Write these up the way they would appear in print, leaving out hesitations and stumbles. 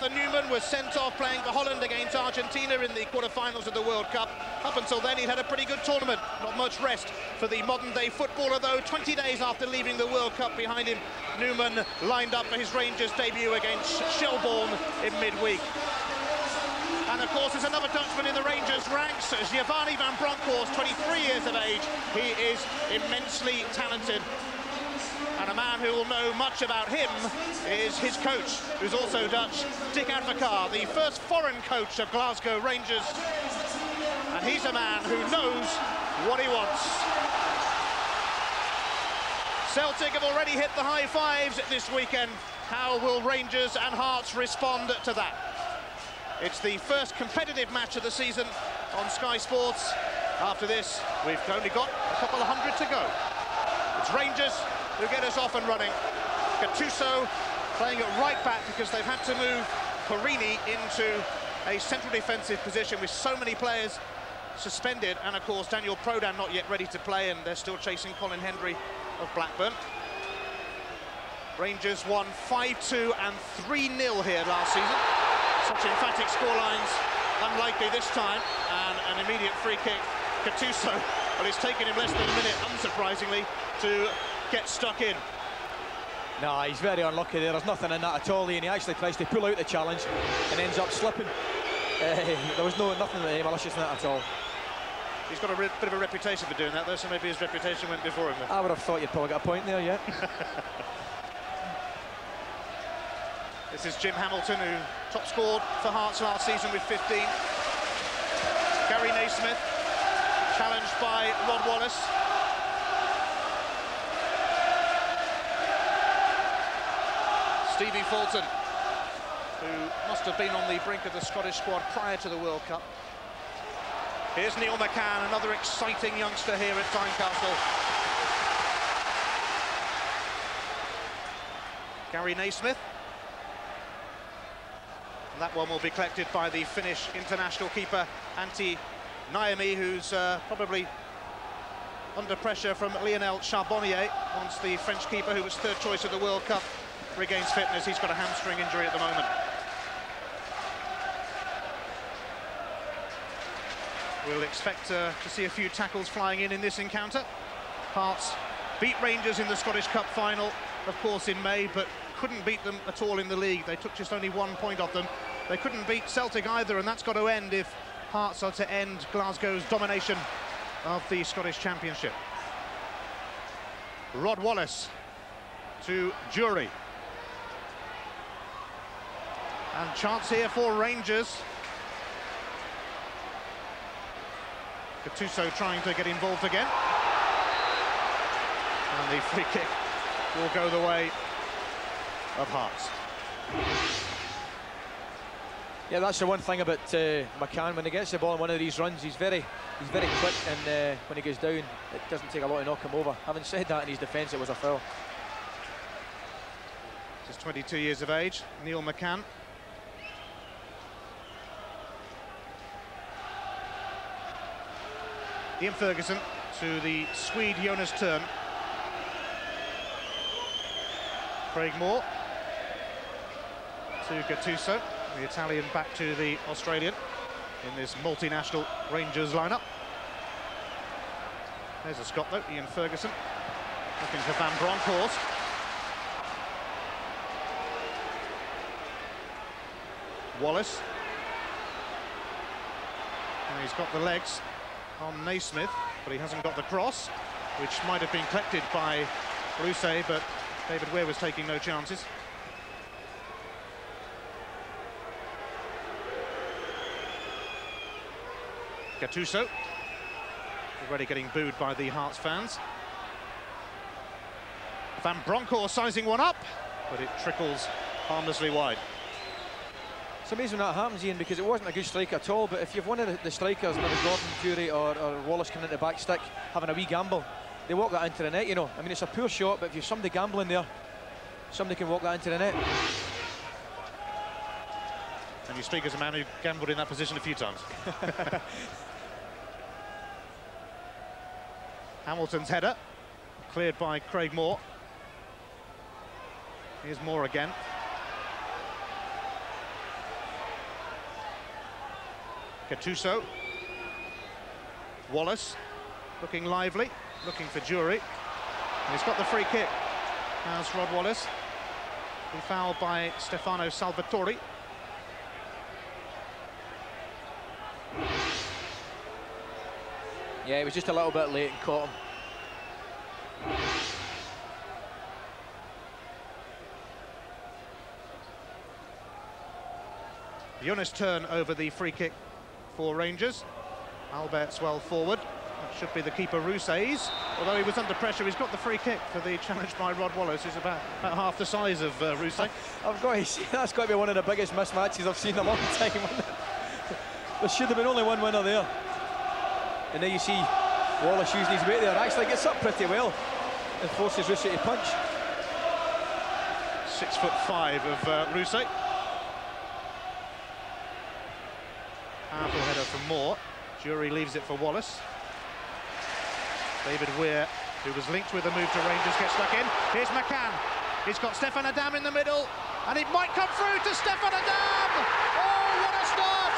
Arthur Newman was sent off playing for Holland against Argentina in the quarter-finals of the World Cup. Up until then, he'd had a pretty good tournament. Not much rest for the modern-day footballer, though. 20 days after leaving the World Cup behind him, Newman lined up for his Rangers debut against Shelbourne in midweek. And of course, there's another Dutchman in the Rangers ranks, Giovanni van Bronckhorst, 23 years of age. He is immensely talented. And a man who will know much about him is his coach, who's also Dutch, Dick Advocaat, the first foreign coach of Glasgow Rangers. And he's a man who knows what he wants. Celtic have already hit the high fives this weekend. How will Rangers and Hearts respond to that? It's the first competitive match of the season on Sky Sports. After this, we've only got a couple of hundred to go. It's Rangers who get us off and running. Gattuso playing at right back because they've had to move Porrini into a central defensive position with so many players suspended, and of course Daniel Prodan not yet ready to play, and they're still chasing Colin Hendry of Blackburn. Rangers won 5-2 and 3-0 here last season. Such emphatic scorelines, unlikely this time, and an immediate free kick. Gattuso, well, it's taken him less than a minute, unsurprisingly, to get stuck in. No, he's very unlucky there. There's nothing in that at all, and he actually tries to pull out the challenge and ends up slipping. There was nothing malicious in that at all. He's got a bit of a reputation for doing that, though, so maybe his reputation went before him. I would have thought you'd probably got a point there, yeah. This is Jim Hamilton, who top scored for Hearts last season with 15. Gary Naismith, challenged by Rod Wallace. Stevie Fulton, who must have been on the brink of the Scottish squad prior to the World Cup. Here's Neil McCann, another exciting youngster here at Tynecastle. Gary Naismith. And that one will be collected by the Finnish international keeper, Antti Niemi, who's probably under pressure from Lionel Charbonnier once the French keeper, who was third choice of the World Cup, regains fitness. He's got a hamstring injury at the moment. We'll expect to see a few tackles flying in this encounter. Hearts beat Rangers in the Scottish Cup final, of course, in May, but couldn't beat them at all in the league. They took just only 1 point off them. They couldn't beat Celtic either, and that's got to end if Hearts are to end Glasgow's domination of the Scottish Championship. Rod Wallace to Jury. And chance here for Rangers. Gattuso trying to get involved again. And the free kick will go the way of Hearts. Yeah, that's the one thing about McCann. When he gets the ball in one of these runs, he's very quick, and when he goes down, it doesn't take a lot to knock him over. Having said that, in his defence, it was a foul. Just 22 years of age, Neil McCann. Ian Ferguson to the Swede Jonas Thern. Craig Moore to Gattuso, the Italian back to the Australian in this multinational Rangers lineup. There's a Scot though, Ian Ferguson, looking for Van Bronckhorst. Wallace. And he's got the legs on Naismith, but he hasn't got the cross, which might have been collected by Bruce, but David Weir was taking no chances. Gattuso, already getting booed by the Hearts fans. Van Bronckhorst sizing one up, but it trickles harmlessly wide. It's amazing when that happens, Ian, because it wasn't a good strike at all, but if you've one of the strikers, maybe Gordon, Jury or Wallace coming into the back stick, having a wee gamble, they walk that into the net, you know. I mean, it's a poor shot, but if you've somebody gambling there, somebody can walk that into the net. And you speak as a man who gambled in that position a few times. Hamilton's header, cleared by Craig Moore. Here's Moore again. Gattuso. Wallace looking lively, looking for Jury. And he's got the free kick. How's Rod Wallace? He fouled by Stefano Salvatore. Yeah, he was just a little bit late and caught him. Jonas turn over the free kick for Rangers. Albert's well forward. That should be the keeper, Rousse's. Although he was under pressure, he's got the free kick for the challenge by Rod Wallace, who's about half the size of Rousset. I've got to say, that's got to be one of the biggest mismatches I've seen in a long time. There should have been only one winner there. And there you see Wallace using his weight there. Actually gets up pretty well and forces Rousset to punch. 6'5" of Rousset. Powerful header from Moore. Jury leaves it for Wallace. David Weir, who was linked with a move to Rangers, gets stuck in. Here's McCann. He's got Stefan Adam in the middle, and it might come through to Stefan Adam! Oh, what a start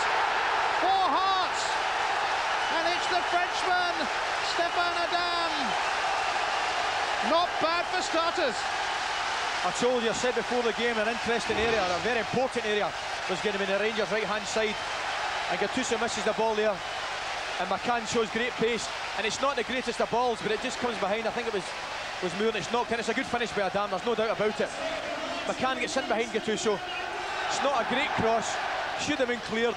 for Hearts! And it's the Frenchman, Stefan Adam. Not bad for starters. I told you, I said before the game, an interesting area, a very important area, was going to be the Rangers' right-hand side. And Gattuso misses the ball there. And McCann shows great pace, and it's not the greatest of balls, but it just comes behind. I think it was Moore, and it's knocked in. It's a good finish by Adam, there's no doubt about it. McCann gets in behind Gattuso. It's not a great cross, should have been cleared,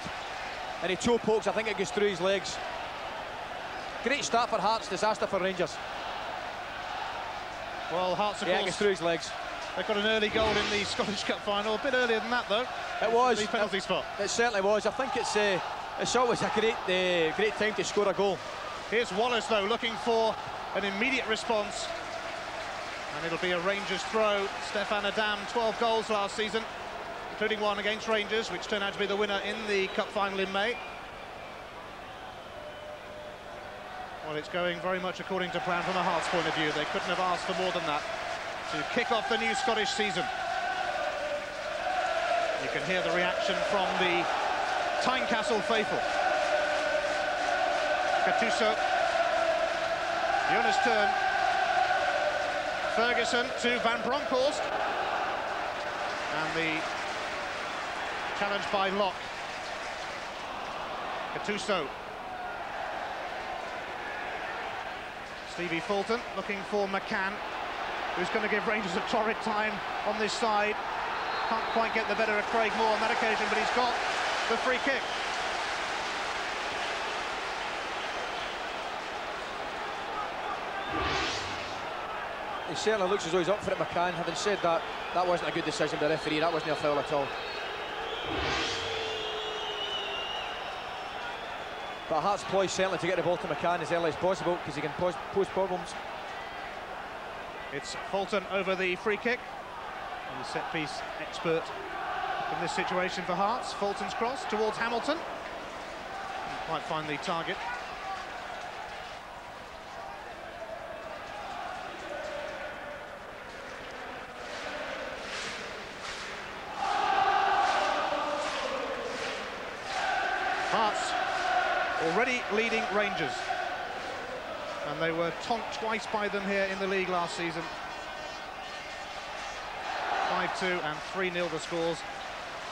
and he toe pokes. I think it goes through his legs. Great start for Hearts, disaster for Rangers. Well, Hearts, of course, course, it goes through his legs. They've got an early goal in the Scottish Cup final, a bit earlier than that though. It was the penalty spot. It certainly was. I think it's always a great time to score a goal. Here's Wallace though, looking for an immediate response, and it'll be a Rangers throw. Stefan Adam, 12 goals last season, including one against Rangers, which turned out to be the winner in the Cup final in May. Well, it's going very much according to plan from a Hearts point of view. They couldn't have asked for more than that to kick off the new Scottish season. You can hear the reaction from the Tynecastle faithful. Gattuso, Jonas turn, Ferguson to Van Bronckhorst, and the challenge by Locke. Gattuso, Stevie Fulton looking for McCann, who's going to give Rangers a torrid time on this side. Can't quite get the better of Craig Moore on that occasion, but he's got the free kick. He certainly looks as though he's up for it, McCann. Having said that, that wasn't a good decision by the referee. That wasn't a foul at all. But Hearts' ploy certainly to get the ball to McCann as early as possible, because he can pose problems. It's Fulton over the free kick. And the set-piece expert in this situation for Hearts. Fulton's cross towards Hamilton. Didn't quite find the target. Hearts already leading Rangers. And they were tonked twice by them here in the league last season. 5-2 and 3-0 the scores.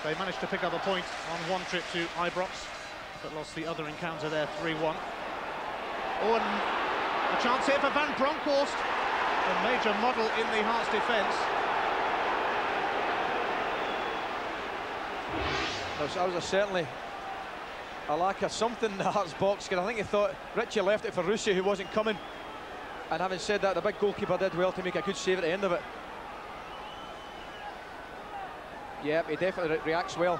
They managed to pick up a point on one trip to Ibrox, but lost the other encounter there 3-1. Oh, and a chance here for Van Bronckhorst, a major model in the Hearts defence. That was certainly a lack of something in the Hearts box, because I think he thought Ritchie left it for Rousset, who wasn't coming. And having said that, the big goalkeeper did well to make a good save at the end of it. Yeah, he definitely reacts well.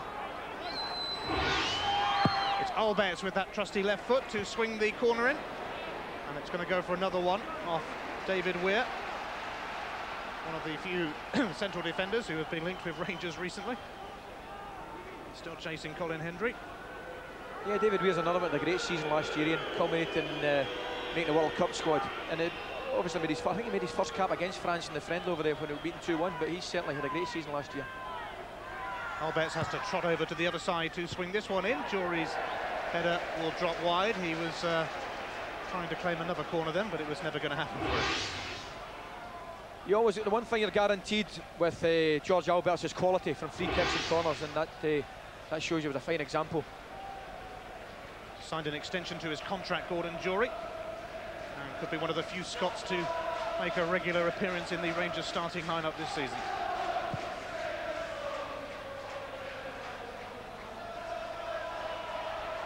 It's Alberts with that trusty left foot to swing the corner in. And it's going to go for another one off David Weir. One of the few central defenders who have been linked with Rangers recently. Still chasing Colin Hendry. Yeah, David Weir's another one, a great season last year, and culminating making the World Cup squad. And it obviously made I think he made his first cap against France in the friendly over there when he was beaten 2-1, but he certainly had a great season last year. Alberts has to trot over to the other side to swing this one in. Jury's Header will drop wide. He was trying to claim another corner then, but it was never going to happen for him. You always, the one thing you're guaranteed with George Albertz is quality from free kicks and corners, and that shows you with a fine example. Signed an extension to his contract, Gordon Jury, and could be one of the few Scots to make a regular appearance in the Rangers starting lineup this season.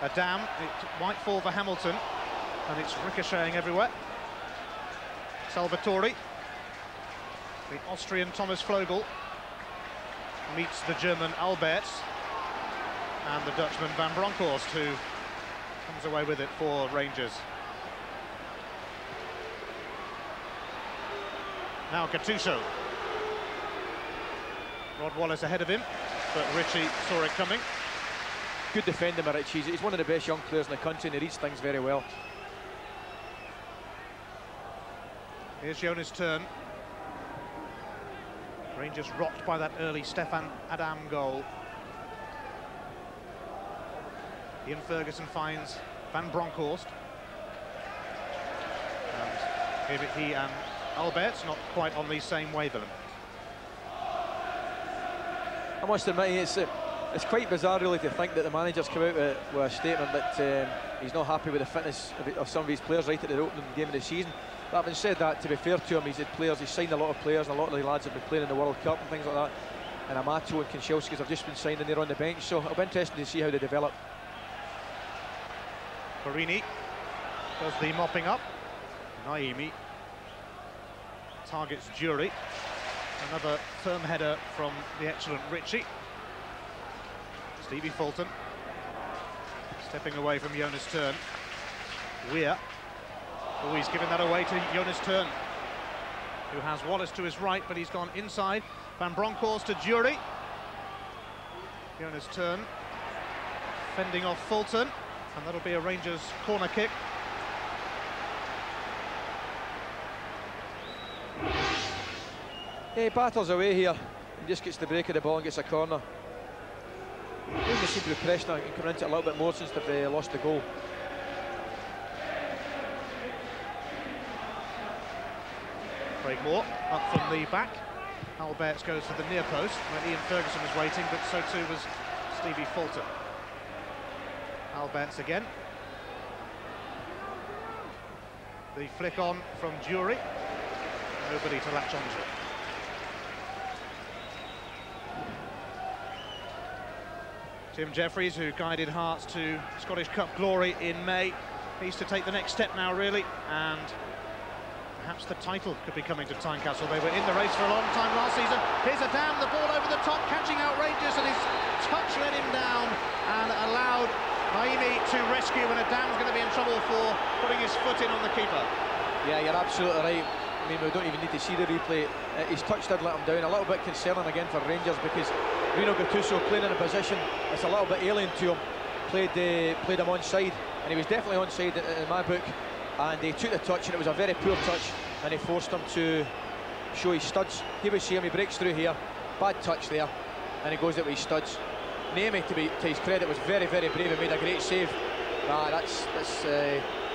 Adam, it might fall for Hamilton, and it's ricocheting everywhere. Salvatore, the Austrian Thomas Flogel, meets the German Albertz, and the Dutchman Van Bronckhorst, who comes away with it for Rangers. Now Gattuso. Rod Wallace ahead of him, but Ritchie saw it coming. Good defender, Ritchie. He's one of the best young players in the country, and he reads things very well. Here's Jonas Turn. Rangers rocked by that early Stefan Adam goal. Ian Ferguson finds Van Bronckhorst. And he and Albertz not quite on the same wavelength. I must admit, it's quite bizarre really to think that the manager's come out with a statement that he's not happy with the fitness of some of his players right at the opening game of the season. But having said that, to be fair to him, he's had players, he's signed a lot of players, and a lot of the lads have been playing in the World Cup and things like that. And Amato and Kanchelskis have just been signed and they're on the bench, so it'll be interesting to see how they develop. Farini does the mopping up. Naimi targets Jury. Another firm header from the excellent Ritchie. Stevie Fulton stepping away from Jonas Turn. Weir. Oh, he's given that away to Jonas Turn, who has Wallace to his right, but he's gone inside. Van Bronckhorst to Jury. Jonas Turn fending off Fulton, and that'll be a Rangers corner kick. He battles away here and just gets the break of the ball and gets a corner. They seem to be pressing and coming into it a little bit more since they've lost the goal. Craig Moore up from the back. Albertz goes for the near post where Ian Ferguson was waiting, but so too was Stevie Fulton. Albertz again. The flick on from Jury. Nobody to latch onto. Tim Jeffries, who guided Hearts to Scottish Cup glory in May, needs to take the next step now, really, and perhaps the title could be coming to Tynecastle. They were in the race for a long time last season. Here's Adam, the ball over the top, catching outrageous, and his touch let him down and allowed Naimi to rescue, and Adam's going to be in trouble for putting his foot in on the keeper. Yeah, you're absolutely right. I mean, we don't even need to see the replay. His touch did let him down. A little bit concerning again for Rangers, because Rino Gattuso playing in a position that's a little bit alien to him. Played him onside, and he was definitely onside in my book. And he took the touch, and it was a very poor touch, and he forced him to show his studs. Here we see him, he breaks through here. Bad touch there, and he goes out with his studs. Naimi, to his credit, was very, very brave and made a great save. That's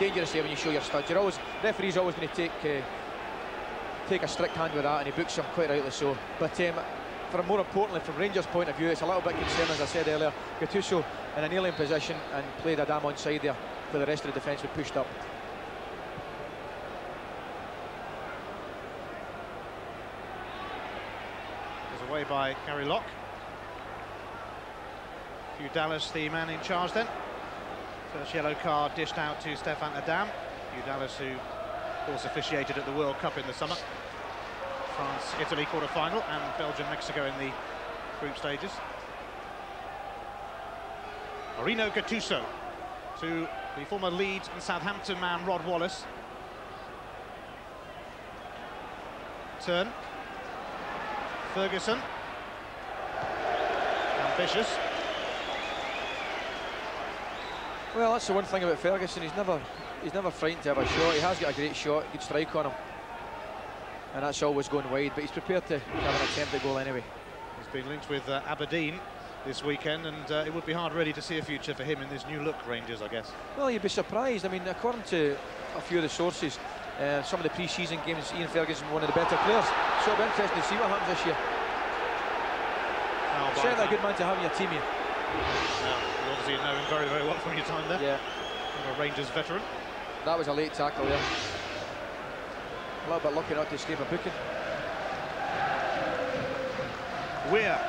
dangerous there when you show your studs. Referee's always going to take a strict hand with that, and he books him quite rightly so. But more importantly, from Rangers' point of view, it's a little bit concerning, as I said earlier. Gattuso in an alien position and played Adam onside there for the rest of the defence we pushed up. Goes away by Gary Locke. Hugh Dallas, the man in charge then. First yellow card dished out to Stefan Adam. Hugh Dallas, who of course officiated at the World Cup in the summer. France-Italy quarter-final, and Belgium-Mexico in the group stages. Rino Gattuso to the former Leeds and Southampton man Rod Wallace. Turn. Ferguson. Ambitious. Well, that's the one thing about Ferguson. He's never frightened to have a shot. He has got a great shot, good strike on him, and that's always going wide. But he's prepared to have an attempt at goal anyway. He's been linked with Aberdeen. this weekend, and it would be hard really to see a future for him in this new look Rangers, I guess. Well, you'd be surprised. I mean, according to a few of the sources, some of the pre-season games, Ian Ferguson, one of the better players. So it'll be interesting to see what happens this year. Certainly a good man to have in your team here. Now, you obviously know him very, very well from your time there. Yeah. I'm a Rangers veteran. That was a late tackle there. A little bit lucky not to escape a booking. Weir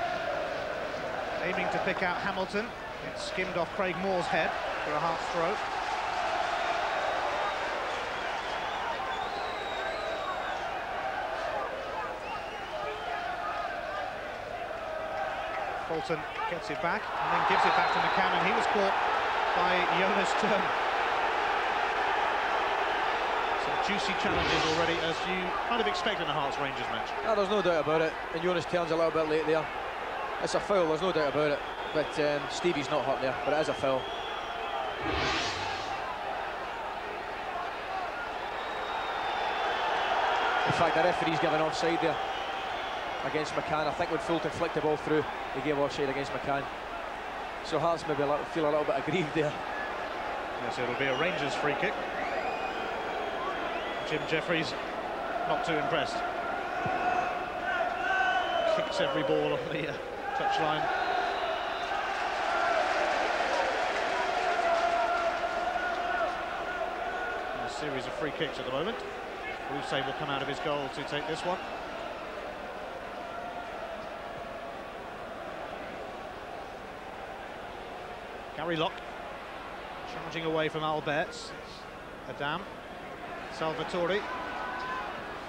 aiming to pick out Hamilton. It skimmed off Craig Moore's head for a Hearts throw. Fulton gets it back and then gives it back to McCann, and he was caught by Jonas Thurn. Some juicy challenges already, as you kind of expect in a Hearts-Rangers match. No, there's no doubt about it, and Jonas Thurn's a little bit late there. It's a foul, there's no doubt about it, but Stevie's not hurt there, but it is a foul. In fact, the referee's given offside there against McCann. I think when Fulton flicked the ball through, he gave offside against McCann. So Hearts maybe feel a little bit aggrieved there. Yes, it'll be a Rangers free kick. Jim Jeffries not too impressed. Kicks every ball on the touchline. A series of free kicks at the moment. Rousset will come out of his goal to take this one. Gary Locke charging away from Alberts. Adam, Salvatore,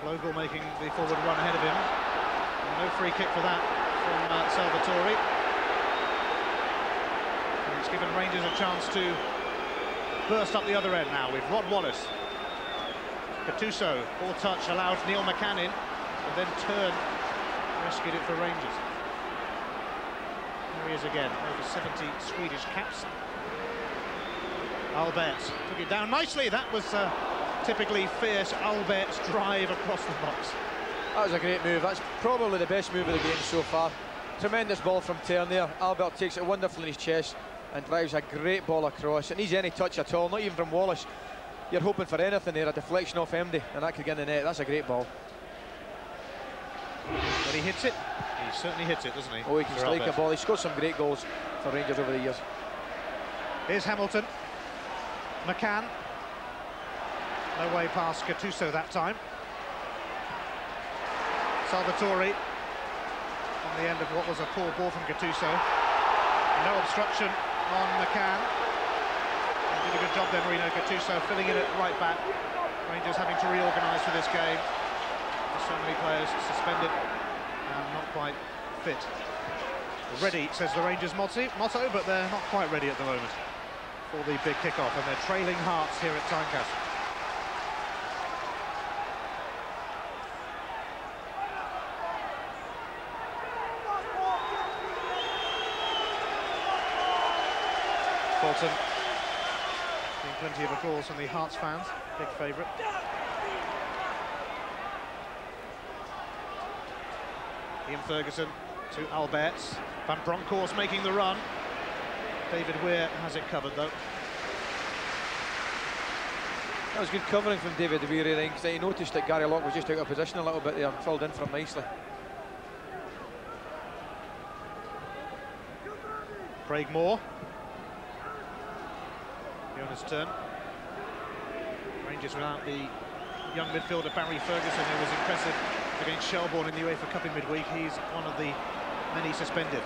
Flogel making the forward run ahead of him. And no free kick for that from Salvatore. And it's given Rangers a chance to burst up the other end now with Rod Wallace. Gattuso, ball touch, allowed Neil McCann in, and then Thurn rescued it for Rangers. Here he is again, over 70 Swedish caps. Alberts took it down nicely. That was typically fierce Alberts' drive across the box. That was a great move. That's probably the best move of the game so far. Tremendous ball from Thurn there. Albert takes it wonderfully in his chest and drives a great ball across. It needs any touch at all, not even from Wallace. You're hoping for anything there, a deflection off MD, and that could get in the net. That's a great ball. But he hits it. He certainly hits it, doesn't he? Oh, he can strike a ball. He scored some great goals for Rangers over the years. Here's Hamilton. McCann. No way past Gattuso that time. Salvatore on the end of what was a poor ball from Gattuso. No obstruction on McCann. Did a good job then, Marino. Gattuso filling in at right back. Rangers having to reorganise for this game. There's so many players suspended and not quite fit. Ready, says the Rangers motto, but they're not quite ready at the moment for the big kick-off, and they're trailing Hearts here at Tynecastle. Fulton. Plenty of applause from the Hearts fans, big favourite. Ian Ferguson to Alberts. Van Bronckhorst making the run. David Weir has it covered though. That was good covering from David Weir then, because he noticed that Gary Locke was just out of position a little bit there and filled in for him nicely. Craig Moore. Jonas Thurn. Rangers without the young midfielder Barry Ferguson, who was impressive against Shelbourne in the UEFA Cup in midweek. He's one of the many suspended.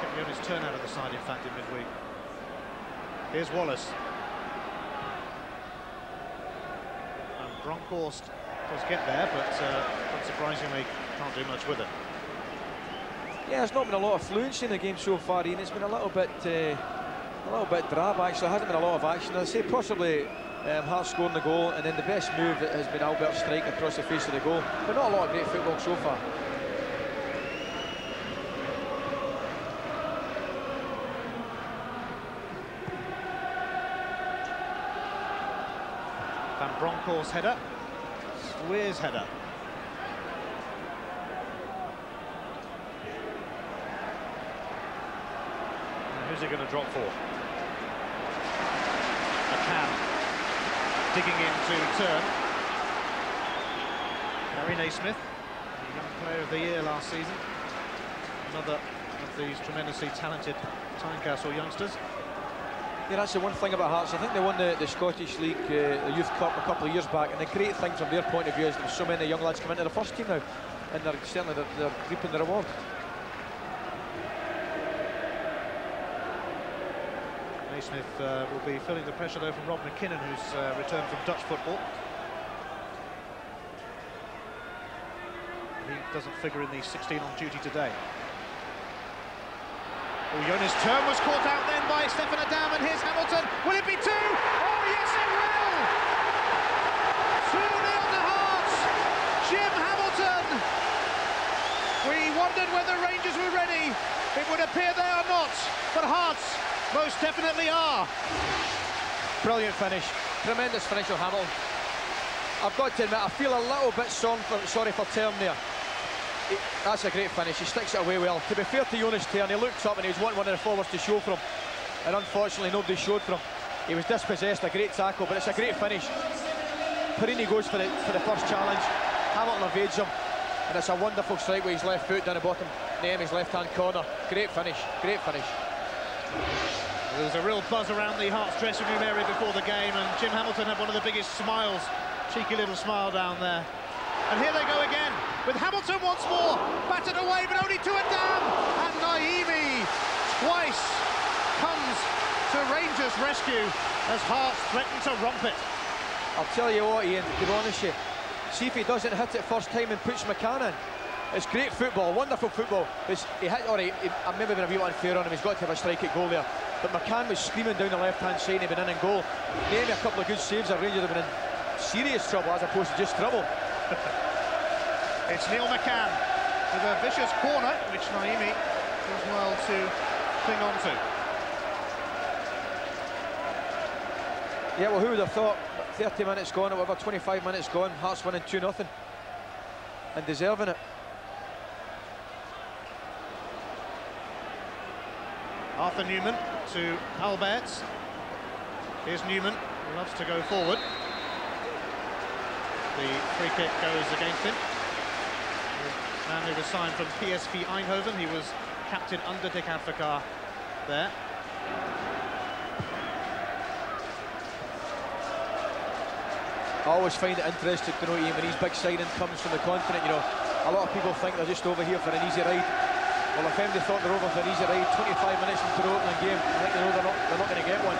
Kept Jonas Thurn out of the side, in fact, in midweek. Here's Wallace. And Bronckhorst does get there, but unsurprisingly can't do much with it. Yeah, there's not been a lot of fluency in the game so far, Ian. It's been a little bit drab, actually. There hasn't been a lot of action. I'd say possibly Hearts scoring the goal, and then the best move has been Albert's strike across the face of the goal. But not a lot of great football so far. Van Bronckhorst's header. Weir's header. Who's he going to drop for? McCann digging in to turn. Gary Naismith, the young player of the year last season. Another of these tremendously talented Tynecastle youngsters. Yeah, that's the one thing about Hearts. I think they won the Scottish League, the Youth Cup, a couple of years back, and the great thing from their point of view is there's so many young lads come into the first team now, and they're reaping the reward. Naismith will be feeling the pressure though from Rob McKinnon, who's returned from Dutch football. He doesn't figure in the 16 on duty today. Oh, Jonas Thurm was caught out then by Stefan Adam, and here's Hamilton. Will it be 2? Oh, yes, it will! 2-0 to Hearts. Jim Hamilton. We wondered whether Rangers were ready. It would appear they are not, but Hearts most definitely are. Brilliant finish. Tremendous finish of Hamilton. I've got to admit, I feel a little bit sorry for Thurm there. That's a great finish. He sticks it away well. To be fair to Jonas Thurm, he looked up and he was wanting one of the forwards to show for him, and unfortunately nobody showed for him. He was dispossessed. A great tackle, but it's a great finish. Perini goes for the first challenge. Hamilton evades him, and it's a wonderful strike with his left foot down the bottom, near his left-hand corner. Great finish. Great finish. There was a real buzz around the Hearts dressing room area before the game, and Jim Hamilton had one of the biggest smiles. Cheeky little smile down there. And here they go again, with Hamilton once more, battered away, but only to Adam. And Naimi twice comes to Rangers' rescue as Hearts threaten to romp it. I'll tell you what, Ian, to be honest with you, see if he doesn't hit it first time and puts McCann in. It's great football, wonderful football. He hit, all right, I've maybe been a wee bit unfair on him, he's got to have a strike at goal there. But McCann was screaming down the left-hand side and he'd been in and goal. Maybe a couple of good saves, our Rangers have been in serious trouble as opposed to just trouble. It's Neil McCann with a vicious corner, which Naimi does well to cling on to. Yeah, well, who would have thought 30 minutes gone, or whatever, 25 minutes gone, Hearts winning 2-0 and deserving it. Arthur Newman to Alberts. Here's Newman, who loves to go forward. The free kick goes against him. The man who was signed from PSV Eindhoven, he was captain under Dick Advocaat there. I always find it interesting to know, Ian, when these big signing comes from the continent, you know, a lot of people think they're just over here for an easy ride. Well, if anybody thought they're over for an easy ride 25 minutes into the opening game, I think they know they're not going to get one.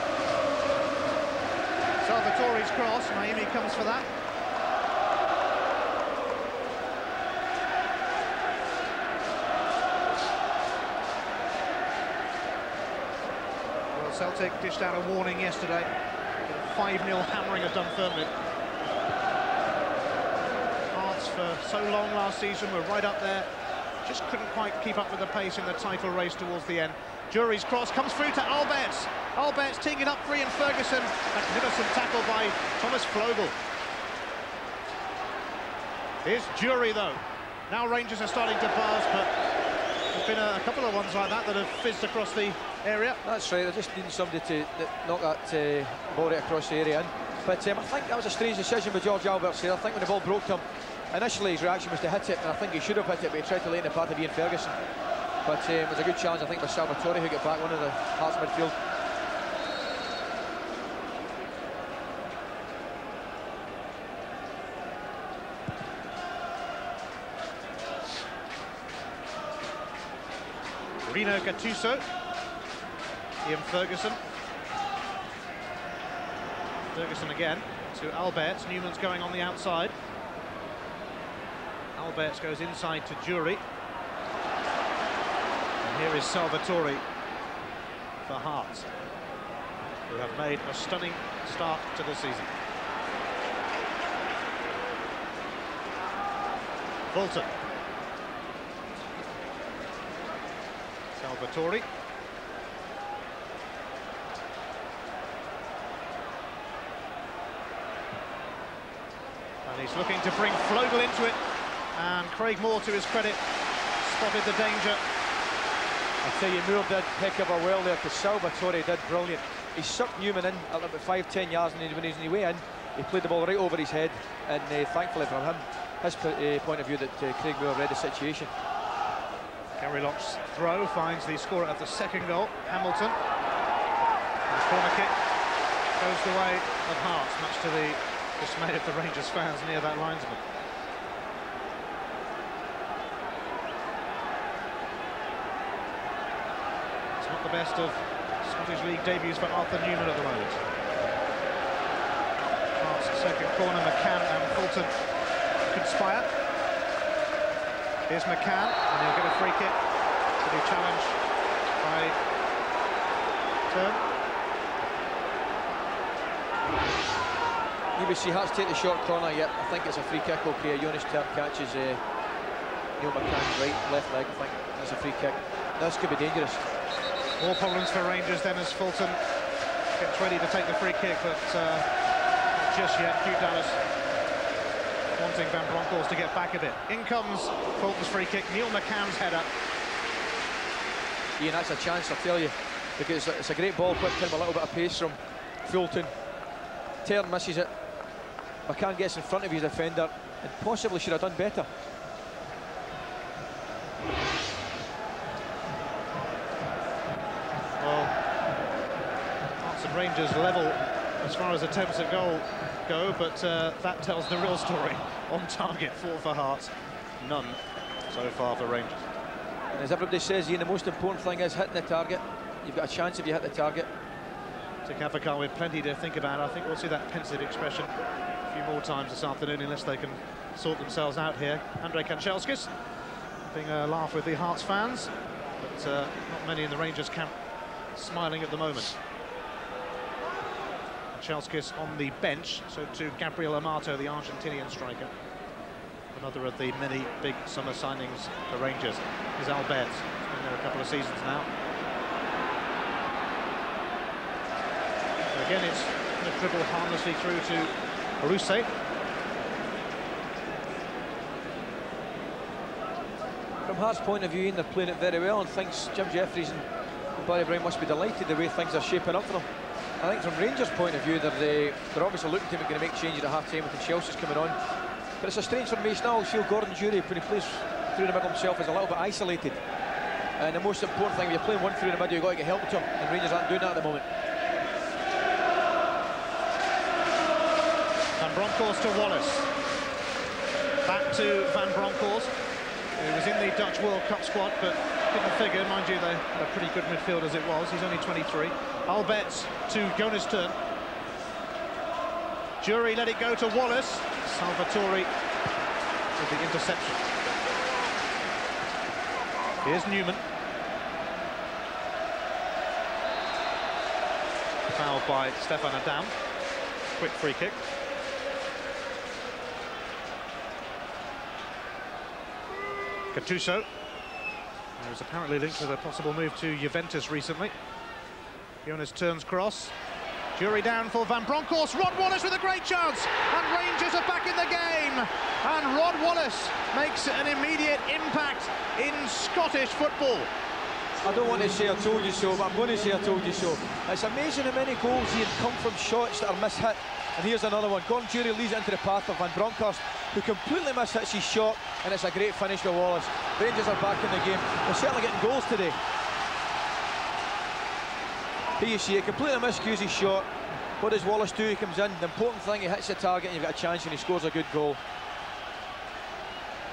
Salvatore's cross, Naimi comes for that. Celtic dished out a warning yesterday. 5-0 hammering of Dunfermline. Hearts for so long last season were right up there. Just couldn't quite keep up with the pace in the title race towards the end. Jury's cross comes through to Alberts. Alberts teeing it up for Ian Ferguson. Magnificent tackle by Thomas Flogel. Here's Jury though. Now Rangers are starting to buzz, but there's been a couple of ones like that have fizzed across the area. That's right, they're just needing somebody to knock that ball right across the area in. But I think that was a strange decision by George Alberts here. I think when the ball broke to him, initially his reaction was to hit it, and I think he should have hit it, but he tried to lay in the path of Ian Ferguson. But it was a good challenge, I think, by Salvatore, who got back one of the Hearts midfield. Rino Gattuso, Ian Ferguson. Ferguson again to Alberts. Newman's going on the outside. Alberts goes inside to Jury. And here is Salvatore for Hearts, who have made a stunning start to the season. Bolton. Salvatore. And he's looking to bring Flogel into it. And Craig Moore, to his credit, spotted the danger I tell you, Moore did heck of a well there, because Salvatore did brilliant. He sucked Newman in at about 5-10 yards, and when he was on his way in, he played the ball right over his head, and thankfully from him, his point of view, that Craig Moore read the situation. Gary Lock's throw finds the scorer of the second goal, Hamilton. And the corner kick goes the way of Hearts, much to the dismay of the Rangers fans near that linesman. It's not the best of Scottish League debuts for Arthur Newman at the moment. Hearts second corner, McCann and Fulton conspire. Here's McCann, and he'll get a free kick to be challenged by Turn. You will see Hearts take the short corner, yet I think it's a free kick. Okay, Jonas Turn catches Neil McCann's left leg, I think. That's a free kick. This could be dangerous. More problems for Rangers then as Fulton gets ready to take the free kick, but not just yet. Hugh Dallas wanting Van Bronckhorst to get back a bit. In comes Fulton's free kick, Neil McCann's header. Ian, that's a chance, I tell you, because it's a great ball, whipped in with a little bit of pace from Fulton. Turn misses it. McCann gets in front of his defender and possibly should have done better. Well, Hearts and Rangers level as far as attempts at goal go, but that tells the real story. On target, 4 for Hearts, none so far for Rangers. And as everybody says, Ian, the most important thing is hitting the target. You've got a chance if you hit the target. To Kapakar with plenty to think about. I think we'll see that pensive expression a few more times this afternoon, unless they can sort themselves out here. Andrei Kanchelskis having a laugh with the Hearts fans, but not many in the Rangers camp smiling at the moment. Kanchelskis on the bench, so to Gabriel Amato, the Argentinian striker. Another of the many big summer signings for Rangers is Albert. He's been there a couple of seasons now. Again, it's going to dribble harmlessly through to Aruse. From Hearts' point of view, Ian, they're playing it very well, and thinks Jim Jeffries and Barry Brown must be delighted the way things are shaping up for them. I think from Rangers' point of view, they're obviously looking to going to make changes at half-time with Chelsea's coming on. But it's a strange formation. I always feel Gordon Durie, when he plays through the middle himself, is a little bit isolated. And the most important thing, when you're playing one through the middle, you've got to get help to him, and Rangers aren't doing that at the moment. Van Bronckhorst to Wallace. Back to Van Bronckhorst, who was in the Dutch World Cup squad, but didn't figure. Mind you, they had a pretty good midfield as it was. He's only 23. Albert to Jonas Turn. Durie let it go to Wallace. Salvatore with the interception. Here's Newman. Fouled by Stefan Adam. Quick free kick. Gattuso, who was apparently linked with a possible move to Juventus recently. Jonas Turn's cross. Durie down for Van Bronckhorst. Rod Wallace with a great chance, and Rangers are back in the game. And Rod Wallace makes an immediate impact in Scottish football. I don't want to say I told you so, but I'm going to say I told you so. It's amazing how many goals he had come from shots that are mishit. And here's another one. Gordon Durie leads it into the path of Van Bronckhorst, who completely mishits his shot, and it's a great finish with Wallace. Rangers are back in the game. They're certainly getting goals today. Here you see it, completely miscues his shot. What does Wallace do? He comes in. The important thing, he hits the target, and you've got a chance, and he scores a good goal.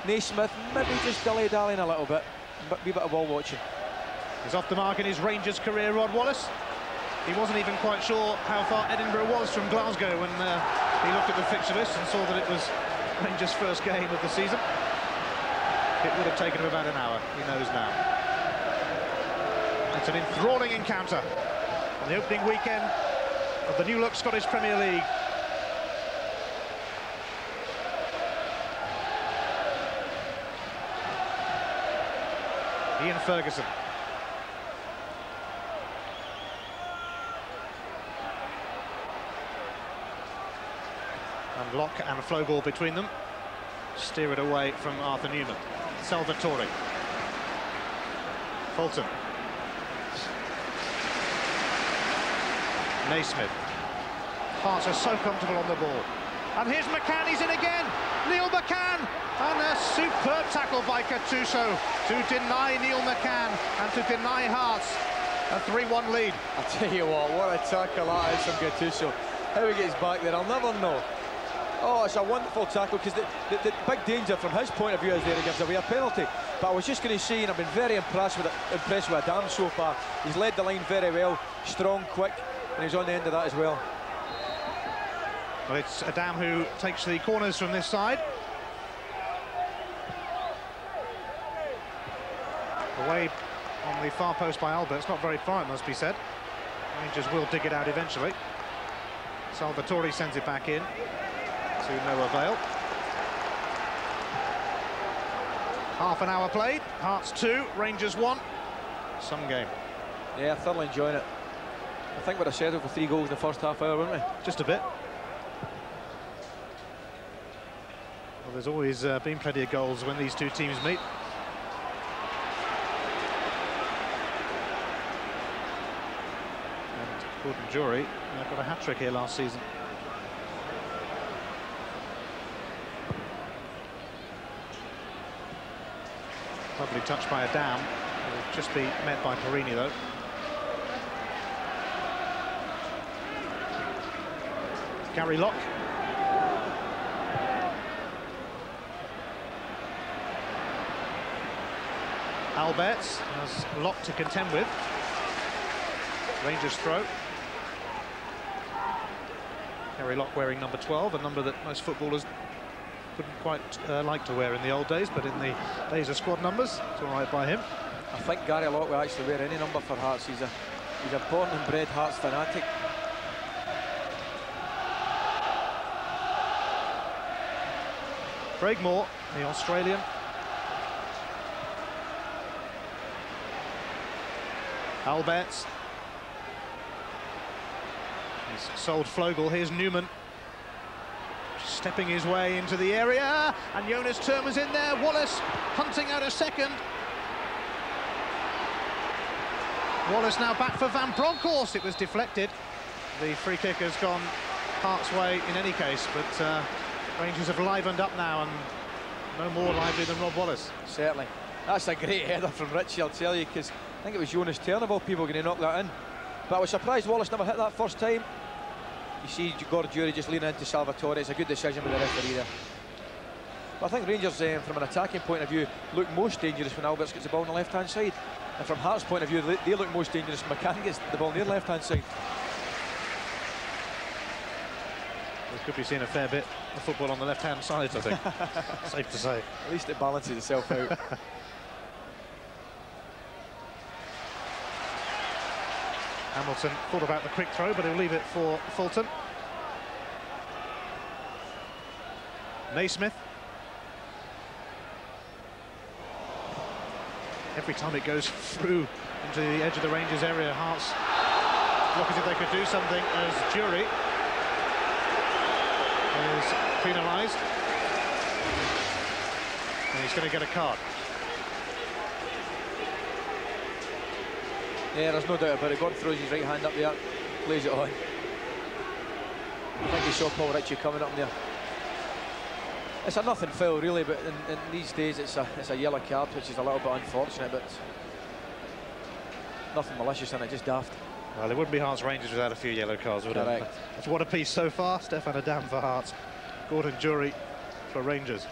Naismith maybe just dilly-dallying a little bit, but a wee bit of ball watching. He's off the mark in his Rangers career, Rod Wallace. He wasn't even quite sure how far Edinburgh was from Glasgow when he looked at the fixture list and saw that it was Rangers' first game of the season. It would have taken him about an hour, he knows now. It's an enthralling encounter on the opening weekend of the new-look Scottish Premier League. Ian Ferguson. And Locke and Flogall between them. Steer it away from Arthur Newman. Salvatore. Fulton. Naismith. Hearts are so comfortable on the ball. And here's McCann, he's in again. Neil McCann. And a superb tackle by Gattuso to deny Neil McCann and to deny Hearts a 3-1 lead. I'll tell you what a tackle that is from Gattuso. How he gets back there, I'll never know. Oh, it's a wonderful tackle, because the big danger from his point of view is there he gives away a penalty. But I was just going to say, and I've been very impressed with Adam so far. He's led the line very well, strong, quick, and he's on the end of that as well. Well, it's Adam who takes the corners from this side. Away on the far post by Albert. It's not very far, it must be said. Rangers will dig it out eventually. Salvatore sends it back in to no avail. Half an hour played. Hearts 2, Rangers 1. Some game. Yeah, thoroughly enjoying it. I think we'd have settled for 3 goals in the first half hour, wouldn't we? Just a bit. Well, there's always been plenty of goals when these two teams meet. And Gordon Jury got a hat-trick here last season. Lovely touch by Adam. Will just be met by Perini, though. Gary Locke. Alberts has Locke to contend with. Rangers throw. Gary Locke wearing number 12, a number that most footballers wouldn't quite like to wear in the old days, but in the days of squad numbers, it's all right by him. I think Gary Locke will actually wear any number for Hearts. He's a born and bred Hearts fanatic. Craig Moore, the Australian. Alberts. He's sold Flogel. Here's Newman. Stepping his way into the area. And Jonas Terma's in there. Wallace hunting out a second. Wallace now back for Van Bronckhorst. It was deflected. The free kick has gone Hearts' way in any case, but Rangers have livened up now, and no more lively than Rob Wallace. Certainly. That's a great header from Richie, I'll tell you, because I think it was Jonas Terma, of all people, going to knock that in. But I was surprised Wallace never hit that first time. You see Gordon Jury just leaning into Salvatore. It's a good decision with the referee there. But I think Rangers, from an attacking point of view, look most dangerous when Alberts gets the ball on the left-hand side. And from Hearts' point of view, they look most dangerous when McCann gets the ball on their left-hand side. We could be seeing a fair bit of football on the left-hand side, I think. Safe to say. At least it balances itself out. Hamilton thought about the quick throw, but he'll leave it for Fulton. Naismith. Every time it goes through into the edge of the Rangers area, Hearts look as if they could do something, as Jury is penalised. And he's going to get a card. Yeah, there's no doubt about it. Gordon throws his right hand up there, plays it on. I think he saw Paul Ritchie coming up there. It's a nothing foul, really, but in these days it's a yellow card, which is a little bit unfortunate, but nothing malicious in it, just daft. Well, it wouldn't be Hearts Rangers without a few yellow cards, would it? That's what a piece so far. Stefan Adam for Hearts, Gordon Jury for Rangers.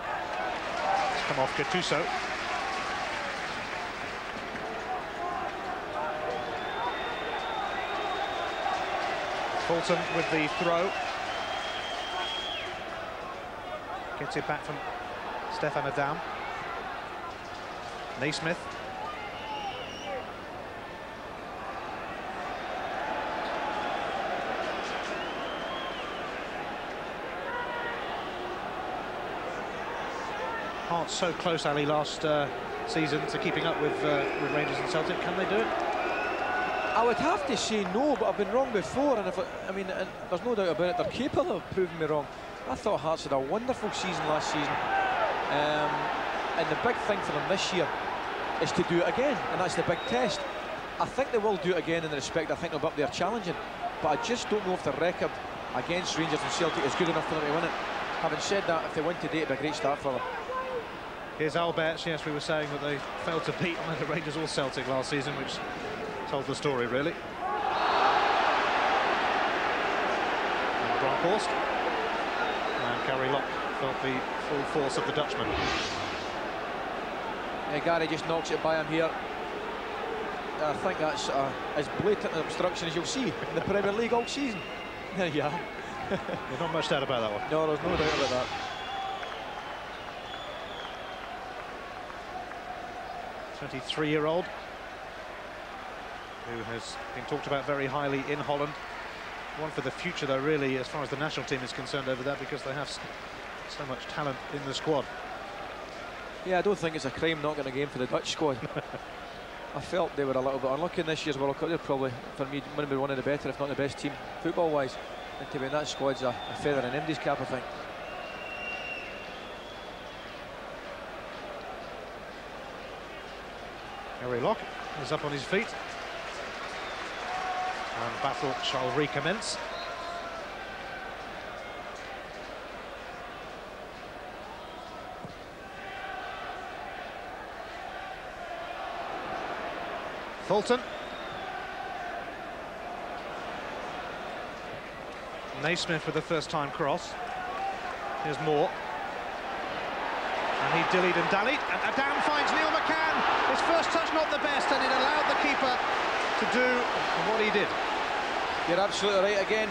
It's come off Gattuso. Fulton with the throw. Gets it back from Stefan Adam. Naismith. Hearts so close, Ali, last season to keeping up with Rangers and Celtic. Can they do it? I would have to say no, but I've been wrong before, and and there's no doubt about it, they're capable of proving me wrong. I thought Hearts had a wonderful season last season, and the big thing for them this year is to do it again, and that's the big test. I think they will do it again in the respect I think they'll be up there challenging, but I just don't know if the record against Rangers and Celtic is good enough for them to win it. Having said that, if they win today, it'd be a great start for them. Here's Alberts. Yes, we were saying that they failed to beat either Rangers or Celtic last season, which told the story, really. And Bronkhorst. And Gary Locke felt the full force of the Dutchman. Yeah, Gary just knocks it by him here. I think that's as blatant an obstruction as you'll see in the Premier League all season. There you are. There's not much doubt about that one. No, there's no doubt about that. 23-year-old who has been talked about very highly in Holland. One for the future, though, really, as far as the national team is concerned over there, because they have so much talent in the squad. Yeah, I don't think it's a crime not getting a game for the Dutch squad. I felt they were a little bit unlucky in this year's World Cup. They're probably, for me, going to be one of the better, if not the best team, football-wise. And to be in that squad's a feather in MD's cap, I think. Gary Locke is up on his feet. And battle shall recommence. Fulton. Naismith with the first-time cross. Here's Moore. And he dillied and dallied. And Adam finds Neil McCann. His first touch not the best, and it allowed the keeper to do what he did. You're absolutely right again.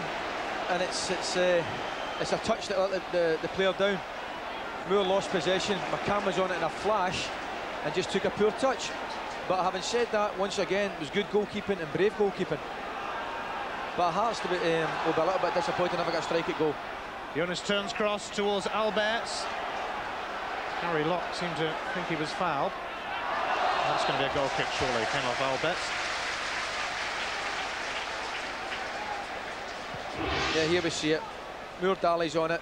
And it's a touch that let the player down. Moore lost possession. McCann was on it in a flash and just took a poor touch. But having said that, once again, it was good goalkeeping and brave goalkeeping. But Hearts will be a little bit disappointed never got a strike at goal. Jonas turns cross towards Alberts. Gary Locke seemed to think he was fouled. That's going to be a goal kick, surely. Came off Alberts. Yeah, here we see it. Moore dallies on it.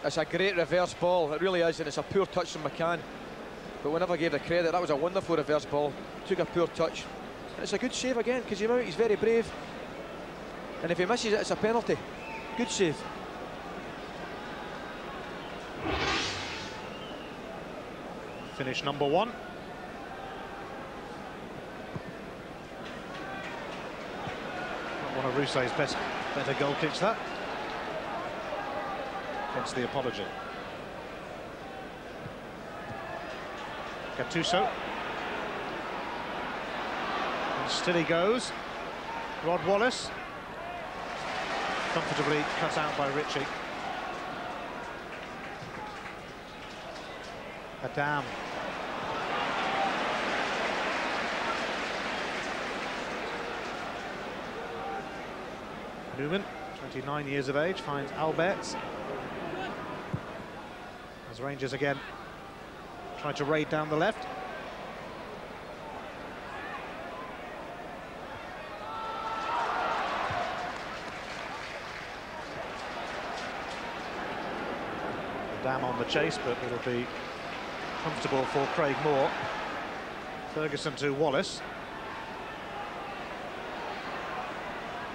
It's a great reverse ball, it really is, and it's a poor touch from McCann. But we never gave the credit. That was a wonderful reverse ball. Took a poor touch. And it's a good save again, because he's very brave. And if he misses it, it's a penalty. Good save. Finish number one. Not one of Rousset's better goal kicks, that. Hence the apology. Gattuso. And still he goes. Rod Wallace. Comfortably cut out by Ritchie. Adam. Newman, 29 years of age, finds Alberts. As Rangers again try to raid down the left. Dam on the chase, but it'll be comfortable for Craig Moore. Ferguson to Wallace.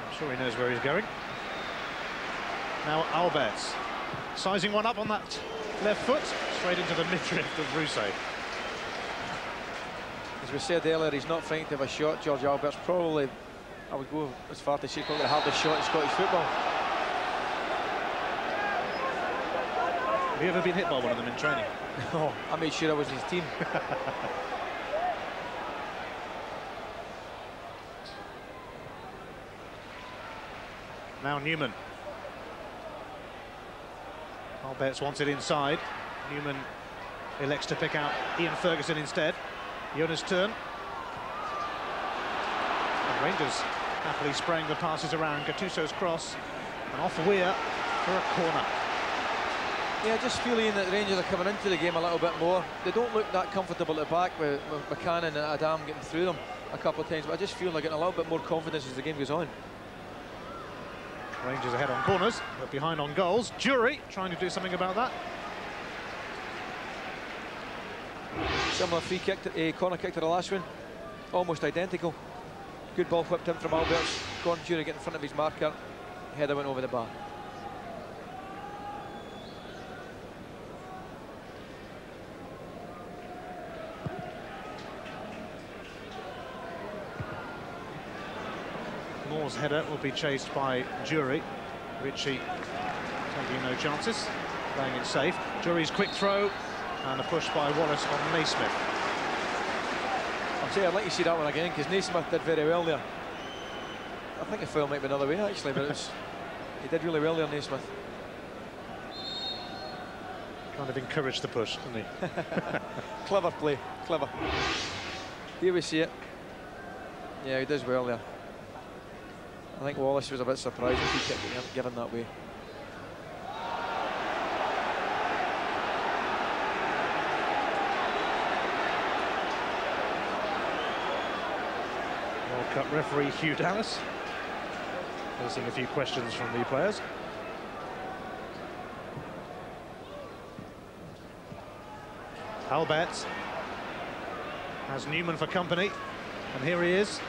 I'm sure he knows where he's going. Now Alberts, sizing one up on that left foot, straight into the midriff of Rousset. As we said earlier, he's not frightened of a shot. George Alberts probably, I would go as far to say, probably the hardest shot in Scottish football. Have you ever been hit by one of them in training? No, I made sure I was in his team. Now Newman. Alberts wants it inside. Newman elects to pick out Ian Ferguson instead. Jonas turn. And Rangers happily spraying the passes around. Gattuso's cross. And off Weir for a corner. Yeah, just feeling that the Rangers are coming into the game a little bit more. They don't look that comfortable at the back with McCann and Adam getting through them a couple of times, but I just feel they're getting a little bit more confidence as the game goes on. Rangers ahead on corners, but behind on goals. Jury trying to do something about that. Similar free kick, corner kick to the last one, almost identical. Good ball whipped in from Alberts. Gordon Durie getting in front of his marker. Header went over the bar. Moore's header will be chased by Durie. Ritchie taking no chances, playing it safe. Jurie's quick throw and a push by Wallace on Naismith. I'd say I'd like to see that one again because Naismith did very well there. I think the foul might be another way actually, but he did really well there, Naismith. Kind of encouraged the push, didn't he? Clever play, clever. Here we see it. Yeah, he does well there. I think Wallace was a bit surprised if he kept given that way. World Cup referee Hugh Dallas asking a few questions from the players. Alberts has Newman for company, and here he is.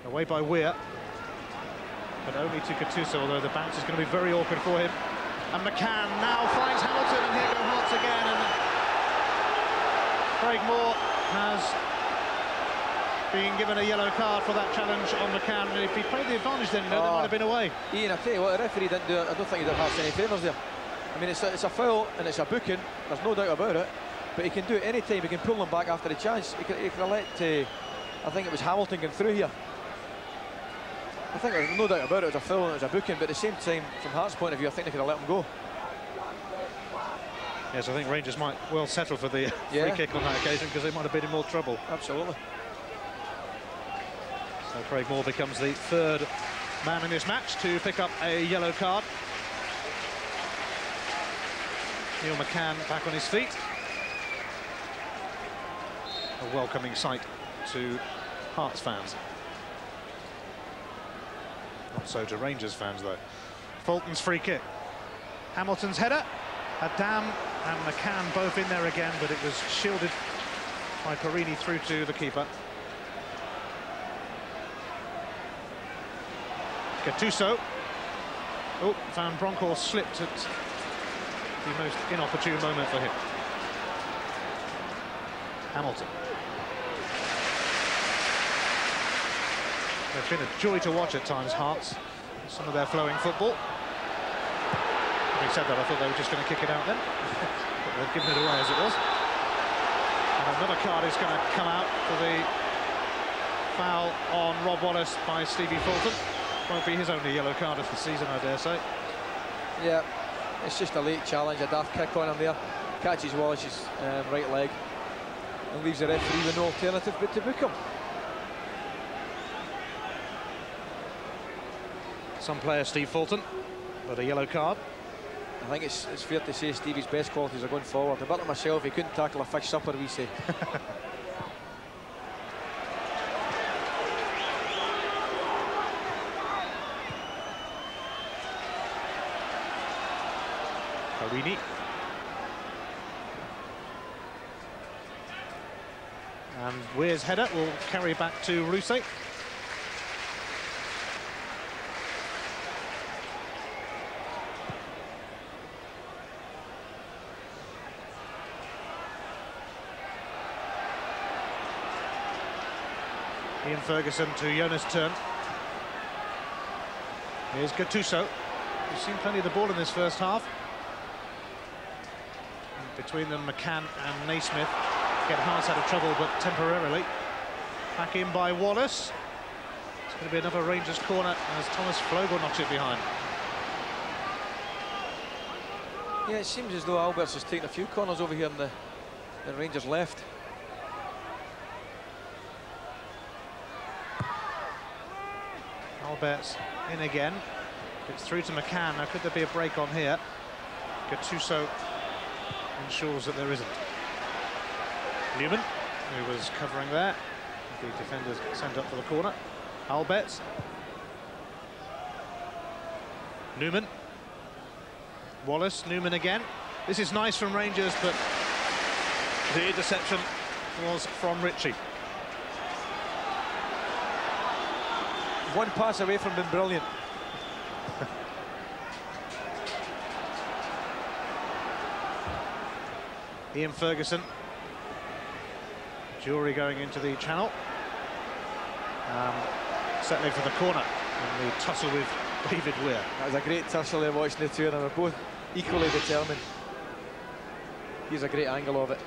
Away by Weir, but only to Gattuso, although the bounce is going to be very awkward for him. And McCann now finds Hamilton, and here go Hearts again. And Craig Moore has been given a yellow card for that challenge on McCann. And if he played the advantage then, they might have been away. Ian, I tell you what, the referee didn't do it. I don't think he did Hearts any favours there. I mean, it's a foul and it's a booking, there's no doubt about it. But he can do it any time, he can pull them back after the chance. He could have let, I think it was Hamilton going through here. I think there's no doubt about it, it was a foul and it was a booking, but at the same time, from Hearts' point of view, I think they could have let him go. Yes, I think Rangers might well settle for the free kick on that occasion because they might have been in more trouble. Absolutely. So Craig Moore becomes the third man in this match to pick up a yellow card. Neil McCann back on his feet. A welcoming sight to Hearts fans. Not so to Rangers fans, though. Fulton's free kick. Hamilton's header. Adam and McCann both in there again, but it was shielded by Perini through to the keeper. Gattuso. Oh, Van Bronckhorst slipped at the most inopportune moment for him. Hamilton. They've been a joy to watch at times, Hearts. Some of their flowing football. Having said that, I thought they were just going to kick it out then. But they've given it away as it was. And another card is going to come out for the foul on Rob Wallace by Stevie Fulton. Won't be his only yellow card of the season, I dare say. Yeah, it's just a late challenge, a daft kick on him there. Catches Wallace's right leg and leaves the referee with no alternative but to book him. Some player, Steve Fulton, but a yellow card. I think it's fair to say Stevie's best qualities are going forward. A bit like myself, he couldn't tackle a fish supper, we say. Perini. And Weir's header will carry back to Rousset. Ian Ferguson to Jonas Turn. Here's Gattuso. We've seen plenty of the ball in this first half. And between them, McCann and Naismith get Hearts out of trouble, but temporarily. Back in by Wallace. It's going to be another Rangers corner as Thomas Flogel knocks it behind. Yeah, it seems as though Alberts has taken a few corners over here in the Rangers left. Alberts in again. It's through to McCann. Now, could there be a break on here? Gattuso ensures that there isn't. Newman, who was covering there. The defenders sent up for the corner. Alberts. Newman. Wallace, Newman again. This is nice from Rangers, but the interception was from Ritchie. one pass away from being brilliant. Ian Ferguson. Jury going into the channel. Settling for the corner and the tussle with David Weir. That was a great tussle there, watching the two of them. They're both equally determined. Here's a great angle of it.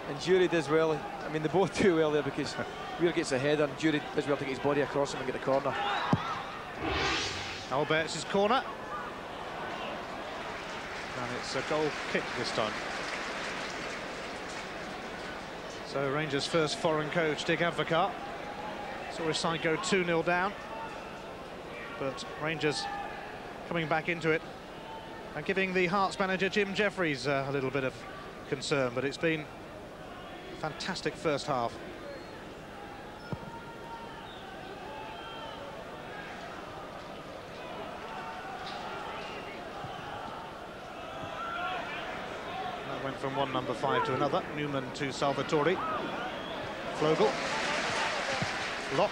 And Jury does well. I mean, they both do well there, because Weir gets a header and Jury does well to get his body across him and get the corner. Albert's corner. And it's a goal kick this time. So Rangers' first foreign coach, Dick Advocaat, saw his side go 2-0 down. But Rangers coming back into it and giving the Hearts manager Jim Jeffries a little bit of concern, but it's been a fantastic first half. That went from one number 5 to another. Newman to Salvatore. Flogel. Lock.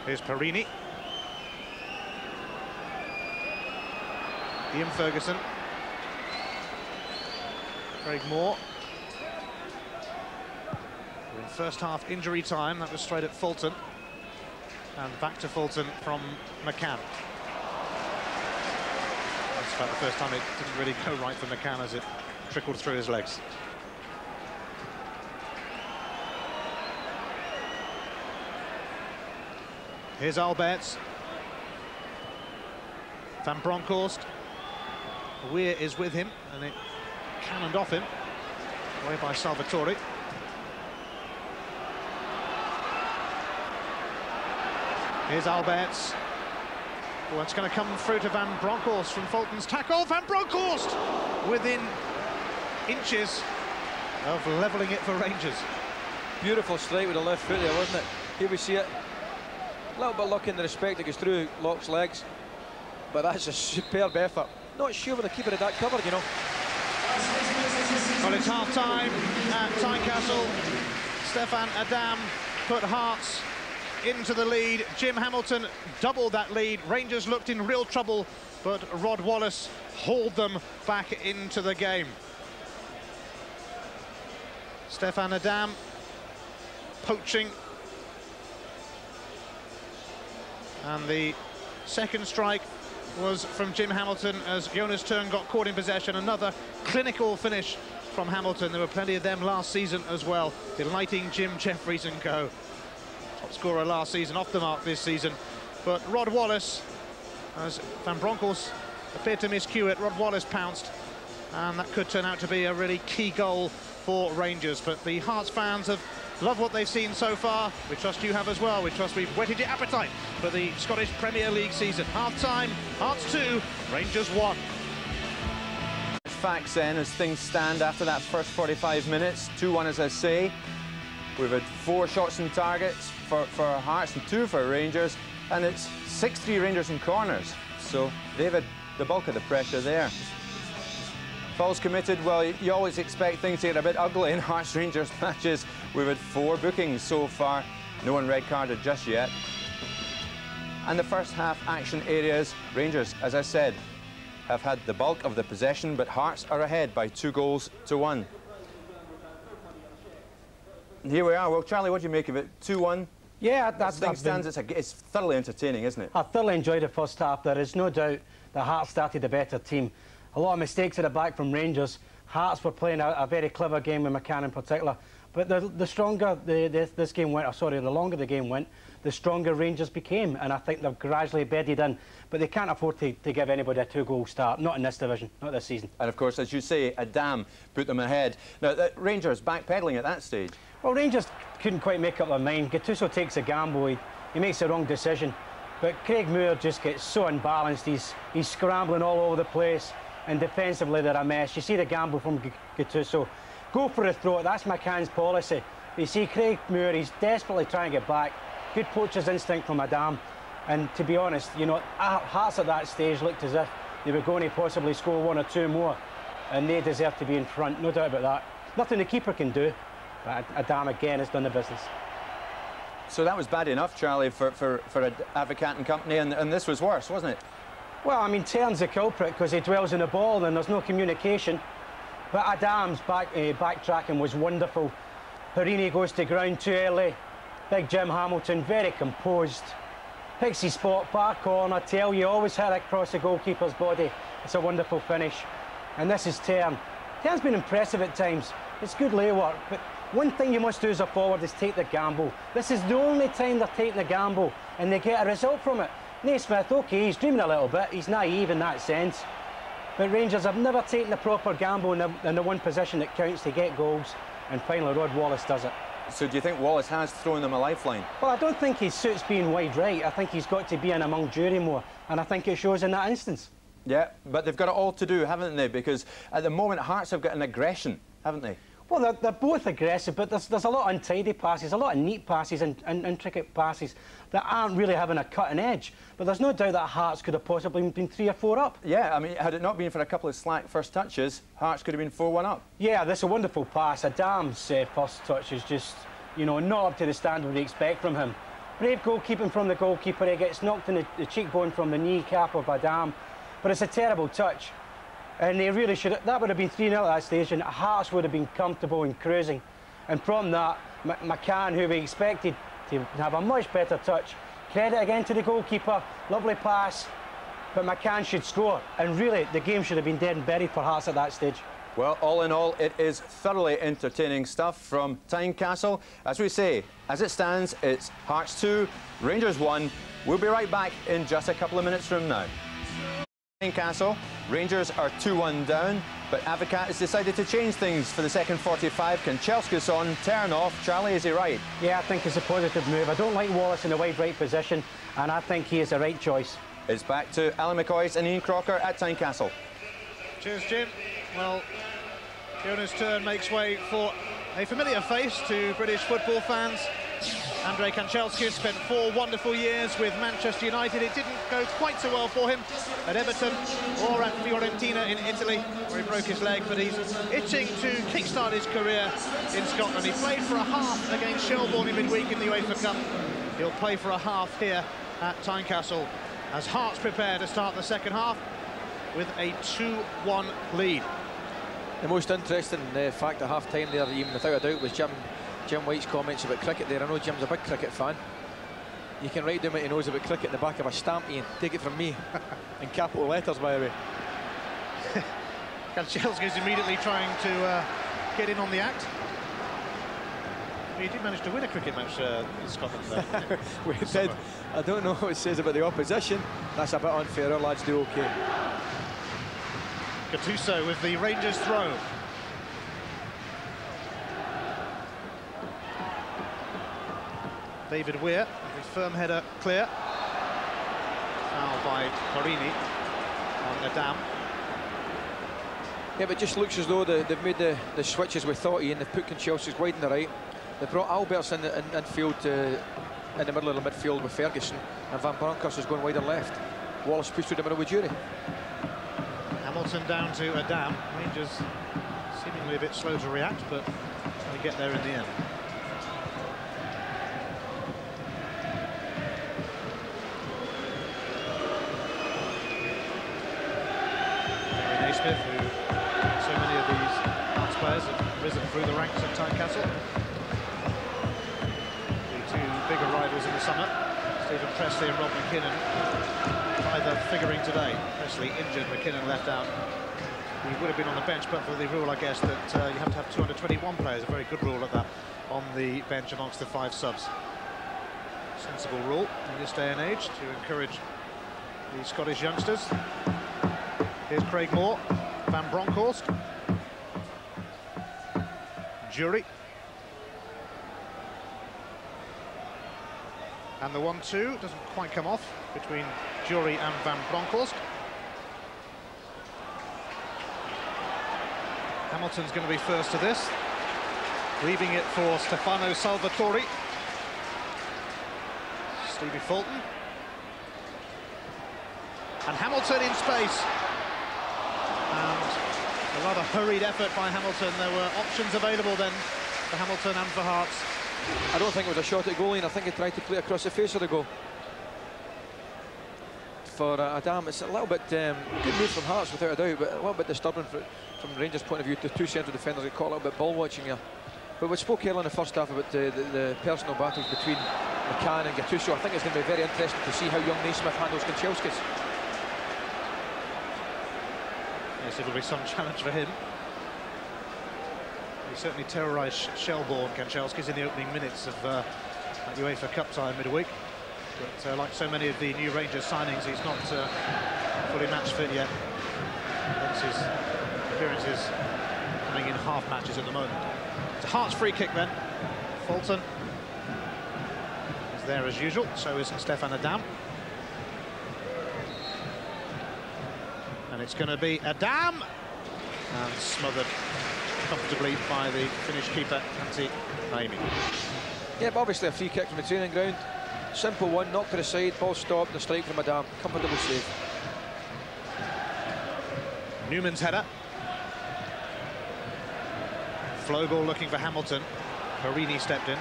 Here's Perini. Ian Ferguson. Craig Moore. We're in first half injury time. That was straight at Fulton. And back to Fulton from McCann. That's about the first time it didn't really go right for McCann as it trickled through his legs. Here's Alberts. Van Bronckhorst. Weir is with him, and it cannoned off him. Away by Salvatore. Here's Alberts. Well, it's going to come through to Van Bronckhorst from Fulton's tackle. Van Bronckhorst within inches of levelling it for Rangers. Beautiful strike with the left foot there, wasn't it? Here we see it. A little bit lucky in the respect it goes through Locke's legs, but that's a superb effort. Not sure where the keeper had that covered, you know. Well, it's half-time at Tynecastle. Stefan Adam put Hearts into the lead. Jim Hamilton doubled that lead. Rangers looked in real trouble, but Rod Wallace hauled them back into the game. Stefan Adam poaching. And the second strike was from Jim Hamilton as Jonas Thun got caught in possession. Another clinical finish from Hamilton. There were plenty of them last season as well, delighting Jim Jeffries and co. Top scorer last season, off the mark this season. But Rod Wallace, as Van Bronckhorst appeared to miscue it, Rod Wallace pounced, and that could turn out to be a really key goal for Rangers. But the Hearts fans have loved what they've seen so far. We trust you have as well. We trust we've whetted your appetite for the Scottish Premier League season. Half-time, Hearts 2, Rangers 1. Facts then, as things stand after that first 45 minutes. 2-1, as I say. We've had 4 shots on targets for Hearts and 2 for Rangers. And it's 6-3 Rangers in corners. So they've had the bulk of the pressure there. Fouls committed, well, you always expect things to get a bit ugly in Hearts-Rangers matches. We've had 4 bookings so far, no one red-carded just yet. And the first half action areas, Rangers, as I said, have had the bulk of the possession, but Hearts are ahead by 2-1. And here we are. Well, Charlie, what do you make of it? 2-1? Yeah, as things stand, it's thoroughly entertaining, isn't it? I thoroughly enjoyed the first half. There is no doubt that Hearts started a better team. A lot of mistakes at the back from Rangers. Hearts were playing a very clever game with McCann in particular. But the stronger this game went, the longer the game went, the stronger Rangers became. And I think they've gradually bedded in. But they can't afford to give anybody a 2-goal start. Not in this division, not this season. And of course, as you say, Adam put them ahead. Now, Rangers backpedaling at that stage. Well, Rangers couldn't quite make up their mind. Gattuso takes a gamble. He makes the wrong decision. But Craig Moore just gets so unbalanced. He's scrambling all over the place. And defensively, they're a mess. You see the gamble from Gattuso. Go for the throat. That's McCann's policy. You see Craig Moore, he's desperately trying to get back. Good poacher's instinct from Adam. And to be honest, you know, Hearts at that stage looked as if they were going to possibly score 1 or 2 more. And they deserve to be in front, no doubt about that. Nothing the keeper can do. But Adam again has done the business. So that was bad enough, Charlie, for Advocat and company, and this was worse, wasn't it? Well, I mean, Tern's the culprit because he dwells in the ball and there's no communication. But Adam's backtracking was wonderful. Perini goes to ground too early. Big Jim Hamilton, very composed. Picks his spot, far corner, tell you, always hit across the goalkeeper's body. It's a wonderful finish. And this is Tern. Tern's been impressive at times. It's good lay work, but one thing you must do as a forward is take the gamble. This is the only time they're taking the gamble and they get a result from it. Naismith, OK, he's dreaming a little bit, he's naive in that sense. But Rangers have never taken the proper gamble in the one position that counts to get goals. And finally, Rod Wallace does it. So do you think Wallace has thrown them a lifeline? Well, I don't think he suits being wide right. I think he's got to be in among Jury more. And I think it shows in that instance. Yeah, but they've got it all to do, haven't they? Because at the moment, Hearts have got an aggression, haven't they? Well, they're both aggressive, but there's a lot of untidy passes, a lot of neat passes and intricate passes that aren't really having a cutting edge. But there's no doubt that Hearts could have possibly been 3 or 4 up. Yeah, I mean, had it not been for a couple of slack first touches, Hearts could have been 4-1 up. Yeah, this is a wonderful pass. Adam's first touch is just, you know, not up to the standard we expect from him. Brave goalkeeping from the goalkeeper. He gets knocked in the cheekbone from the kneecap of Adam. But it's a terrible touch. And they really should have, that would have been 3-0 at that stage, and Hearts would have been comfortable and cruising. And from that, McCann, who we expected to have a much better touch, credit again to the goalkeeper, lovely pass, but McCann should score. And really, the game should have been dead and buried for Hearts at that stage. Well, all in all, it is thoroughly entertaining stuff from Tynecastle. As we say, as it stands, it's Hearts 2, Rangers 1. We'll be right back in just a couple of minutes from now. Tynecastle, Rangers are 2-1 down, but Advocat has decided to change things for the second 45. Kanchelskis on, Tern off. Charlie, is he right? Yeah, I think it's a positive move. I don't like Wallace in the wide right position, and I think he is the right choice. It's back to Alan McCoist and Ian Crocker at Tynecastle. Cheers, Jim. Well, Jonas Tern makes way for a familiar face to British football fans. Andrei Kanchelskis spent 4 wonderful years with Manchester United. It didn't go quite so well for him at Everton or at Fiorentina in Italy, where he broke his leg, but he's itching to kickstart his career in Scotland. He played for a half against Shelbourne in midweek in the UEFA Cup. He'll play for a half here at Tynecastle as Hearts prepare to start the second half with a 2-1 lead. The most interesting fact at half-time there, even without a doubt, was Jim White's comments about cricket there. I know Jim's a big cricket fan. You can write down what he knows about cricket in the back of a stamp, Ian. Take it from me. In capital letters, by the way. Kanchelskis immediately trying to get in on the act. He did manage to win a cricket match in Scotland, though. We did. I don't know what it says about the opposition. That's a bit unfair. Our lads do OK. Gattuso with the Rangers throw. David Weir, with a firm header clear. Foul by Perini on Adam. Yeah, but it just looks as though they've made the switches we thought, Ian. They've put Kanchelskis wide on the right. They brought Alberts in field in the middle of the midfield with Ferguson, and Van Bronckhorst is going wider left. Wallace pushed through the middle with Jury. Hamilton down to Adam. Rangers seemingly a bit slow to react, but they get there in the end. Naismith, who so many of these Hearts players have risen through the ranks at Tynecastle. The 2 bigger rivals in the summer, Stephen Pressley and Rob McKinnon, either figuring today. Pressley injured, McKinnon left out. He would have been on the bench, but for the rule, I guess, that you have to have 221 players. A very good rule at that on the bench amongst the 5 subs. Sensible rule in this day and age to encourage the Scottish youngsters. Here's Craig Moore, Van Bronckhorst, Jury. And the 1-2 doesn't quite come off between Jury and Van Bronckhorst. Hamilton's going to be first to this. Leaving it for Stefano Salvatore. Stevie Fulton. And Hamilton in space. And a rather hurried effort by Hamilton. There were options available then for Hamilton and for Hearts. I don't think it was a shot at goalie, and I think he tried to play across the face of the goal. For Adam, it's a little bit good move from Hearts without a doubt, but a little bit disturbing from Rangers' point of view. The two central defenders get caught a little bit ball watching here. But we spoke earlier in the first half about the personal battles between McCann and Gattuso. I think it's going to be very interesting to see how young Naismith handles Kanchelskis. Yes, it'll be some challenge for him. He certainly terrorised Shelbourne, Kanchelskis, in the opening minutes of that UEFA Cup tie midweek. But like so many of the new Rangers signings, he's not fully match fit yet. Hence his appearances coming in half matches at the moment. It's a Hearts free kick then. Fulton is there as usual, so is Stefan Adam. And it's going to be Adam, and smothered comfortably by the Finnish keeper, Antti Niemi. Yeah, but obviously a free kick from the training ground. Simple one, knocked to the side, ball stopped, the strike from Adam. Comfortable save. Newman's header. Flow ball looking for Hamilton. Marini stepped in.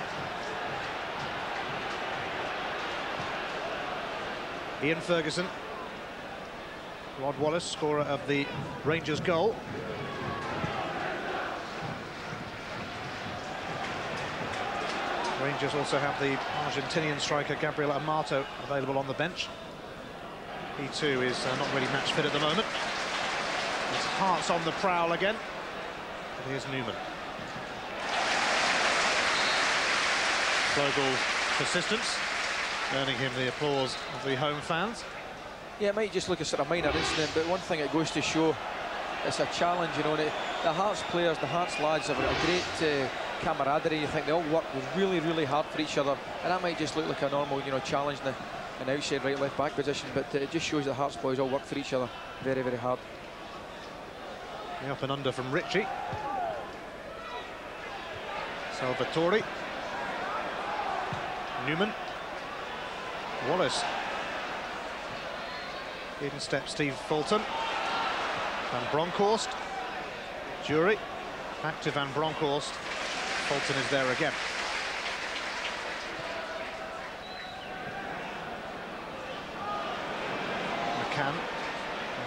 Ian Ferguson. Rod Wallace, scorer of the Rangers goal. Rangers also have the Argentinian striker Gabriel Amato available on the bench. He too is not really match fit at the moment. It's Hearts on the prowl again. And here's Newman. Flogal's persistence, earning him the applause of the home fans. Yeah, it might just look a sort of minor incident, but one thing it goes to show, it's a challenge, you know. The Hearts players, the Hearts lads have a great camaraderie. You think they all work really, really hard for each other, and that might just look like a normal, you know, challenge in an outside right, left back position, but it just shows the Hearts boys all work for each other very, very hard. The up and under from Ritchie. Salvatore. Newman. Wallace. In steps Steve Fulton. Van Bronckhorst. Jury. Back to Van Bronckhorst. Fulton is there again. McCann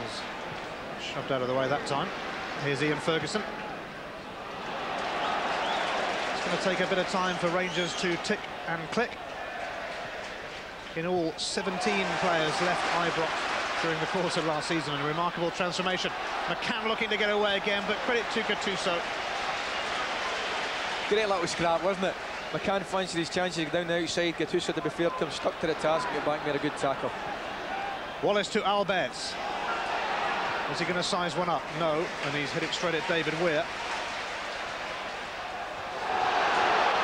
was shoved out of the way that time. Here's Ian Ferguson. It's going to take a bit of time for Rangers to tick and click. In all, 17 players left Ibrox during the course of last season, and a remarkable transformation. McCann looking to get away again, but credit to Gattuso. Great little scrap, wasn't it? McCann fancied his chances down the outside. Gattuso, to be fair to him, stuck to the task and got back, made a good tackle. Wallace to Alberts. Is he going to size one up? No, and he's hit it straight at David Weir.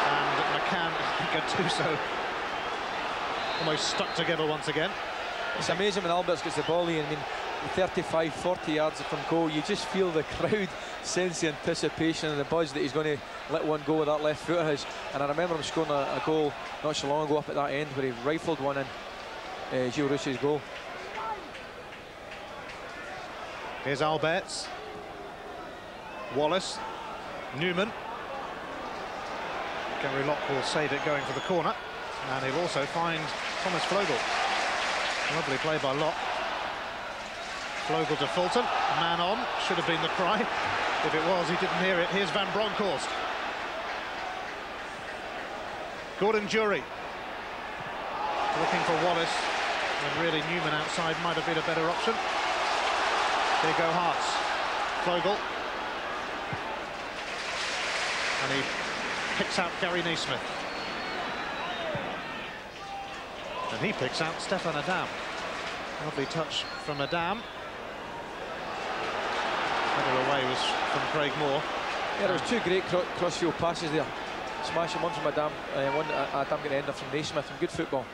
And McCann and Gattuso almost stuck together once again. It's amazing when Alberts gets the ball in. I mean, 35, 40 yards from goal, you just feel the crowd sense the anticipation and the buzz that he's going to let one go with that left foot of his. And I remember him scoring a goal not so long ago up at that end where he rifled one in Gilles Rousse's goal. Here's Alberts. Wallace. Newman. Gary Locke will save it going for the corner. And he'll also find Thomas Flogel. Lovely play by Locke. Flogel to Fulton. Man on. Should have been the cry. If it was, he didn't hear it. Here's Van Bronckhorst. Gordon Jury. Looking for Wallace. And really Newman outside might have been a better option. Here go Hearts. Flogel. And he picks out Gary Naismith. And he picks out Stefan Adam. Lovely touch from Adam. Header away was from Craig Moore. Yeah, there was two great crossfield passes there. Smashing one from Adam, one Adam getting ender from Naismith, and good football.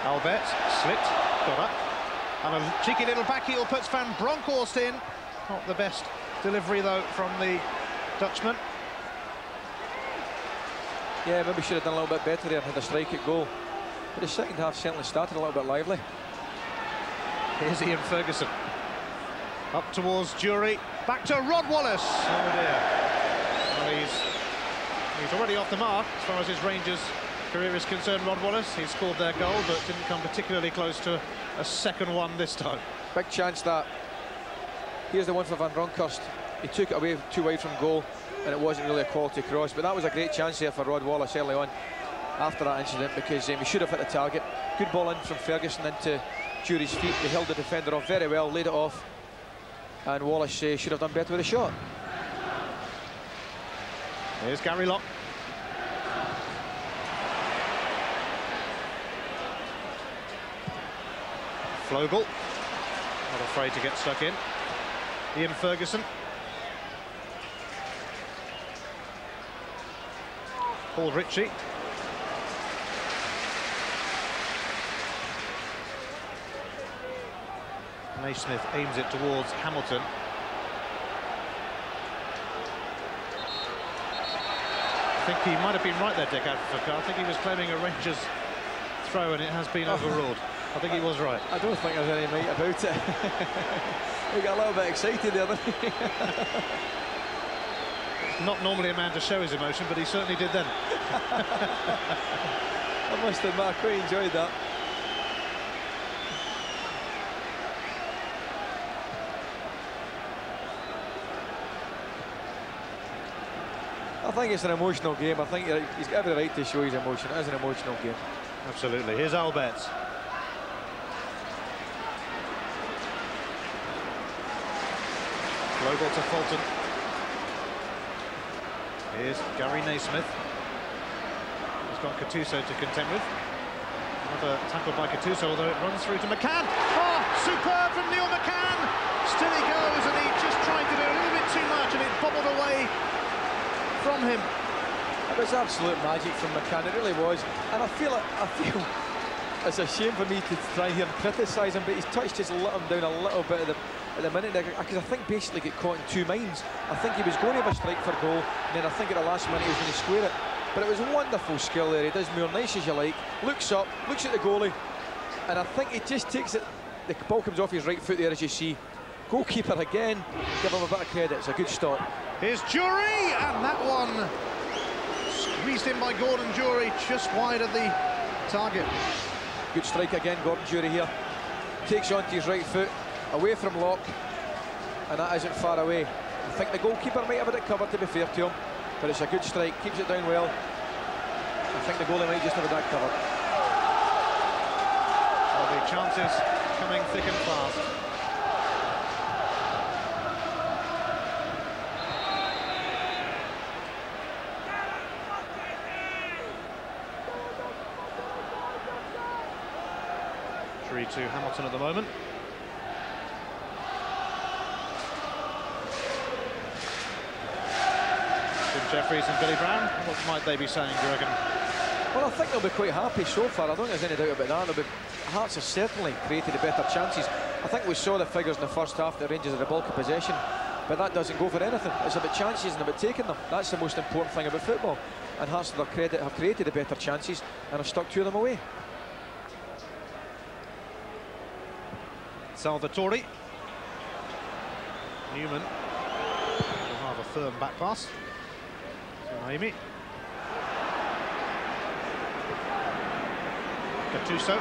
Alberts slipped, got up. And a cheeky little back heel puts Van Bronckhorst in. Not the best delivery, though, from the Dutchman. Yeah, maybe should have done a little bit better there and had a strike at goal. But the second half certainly started a little bit lively. Here's Ian Ferguson. Up towards Jury. Back to Rod Wallace. Oh dear. Well, he's already off the mark as far as his Rangers career is concerned, Rod Wallace. He scored their goal, but didn't come particularly close to a second one this time. Big chance that. Here's the one for Van Bronckhorst. He took it away too wide from goal, and it wasn't really a quality cross. But that was a great chance there for Rod Wallace early on after that incident, because he should have hit the target. Good ball in from Ferguson into Jury's feet. They held the defender off very well, laid it off, and Wallace should have done better with the shot. Here's Gary Locke. Flogel, not afraid to get stuck in. Ian Ferguson. Paul Ritchie. Naismith aims it towards Hamilton. I think he might have been right there, Dick Advocaat. I think he was claiming a Rangers throw and it has been overruled. I think he was right. I don't think there's any might about it. He got a little bit excited there, didn't he? Not normally a man to show his emotion, but he certainly did then. I must admit, I quite enjoyed that. I think it's an emotional game. I think he's got every right to show his emotion. It is an emotional game. Absolutely. Here's Alberts. Flogel to Fulton. Here's Gary Naismith. He's got Gattuso to contend with. Another tackle by Gattuso, although it runs through to McCann. Oh, superb from Neil McCann! Still he goes, and he just tried to do a little bit too much, and it bobbled away from him. It was absolute magic from McCann, it really was. And I feel it's a shame for me to try here and criticise him, but his touch just let him down a little bit at the minute, because I think basically get caught in two minds. I think he was going to have a strike for goal, and then I think at the last minute he was going to square it. But it was a wonderful skill there. He does more nice as you like, looks up, looks at the goalie, and I think he just takes it. The ball comes off his right foot there, as you see. Goalkeeper again, give him a bit of credit. It's a good stop. Here's Jury, and that one squeezed in by Gordon Jury, just wide of the target. Good strike again, Gordon Jury here. Takes onto his right foot, away from Locke, and that isn't far away. I think the goalkeeper might have had it covered, to be fair to him, but it's a good strike, keeps it down well. I think the goalie might just have had that covered. Well, the chances coming thick and fast. To Hamilton at the moment. Jim Jeffries and Billy Brown, what might they be saying, do you reckon? Well, I think they'll be quite happy so far. I don't think there's any doubt about that. Hearts have certainly created the better chances. I think we saw the figures in the first half. The Rangers had the bulk of possession, but that doesn't go for anything. It's about chances and about taking them. That's the most important thing about football. And Hearts, to their credit, have created the better chances and have stuck two of them away. Salvatore. Newman will have a firm back pass to Naimi. Gattuso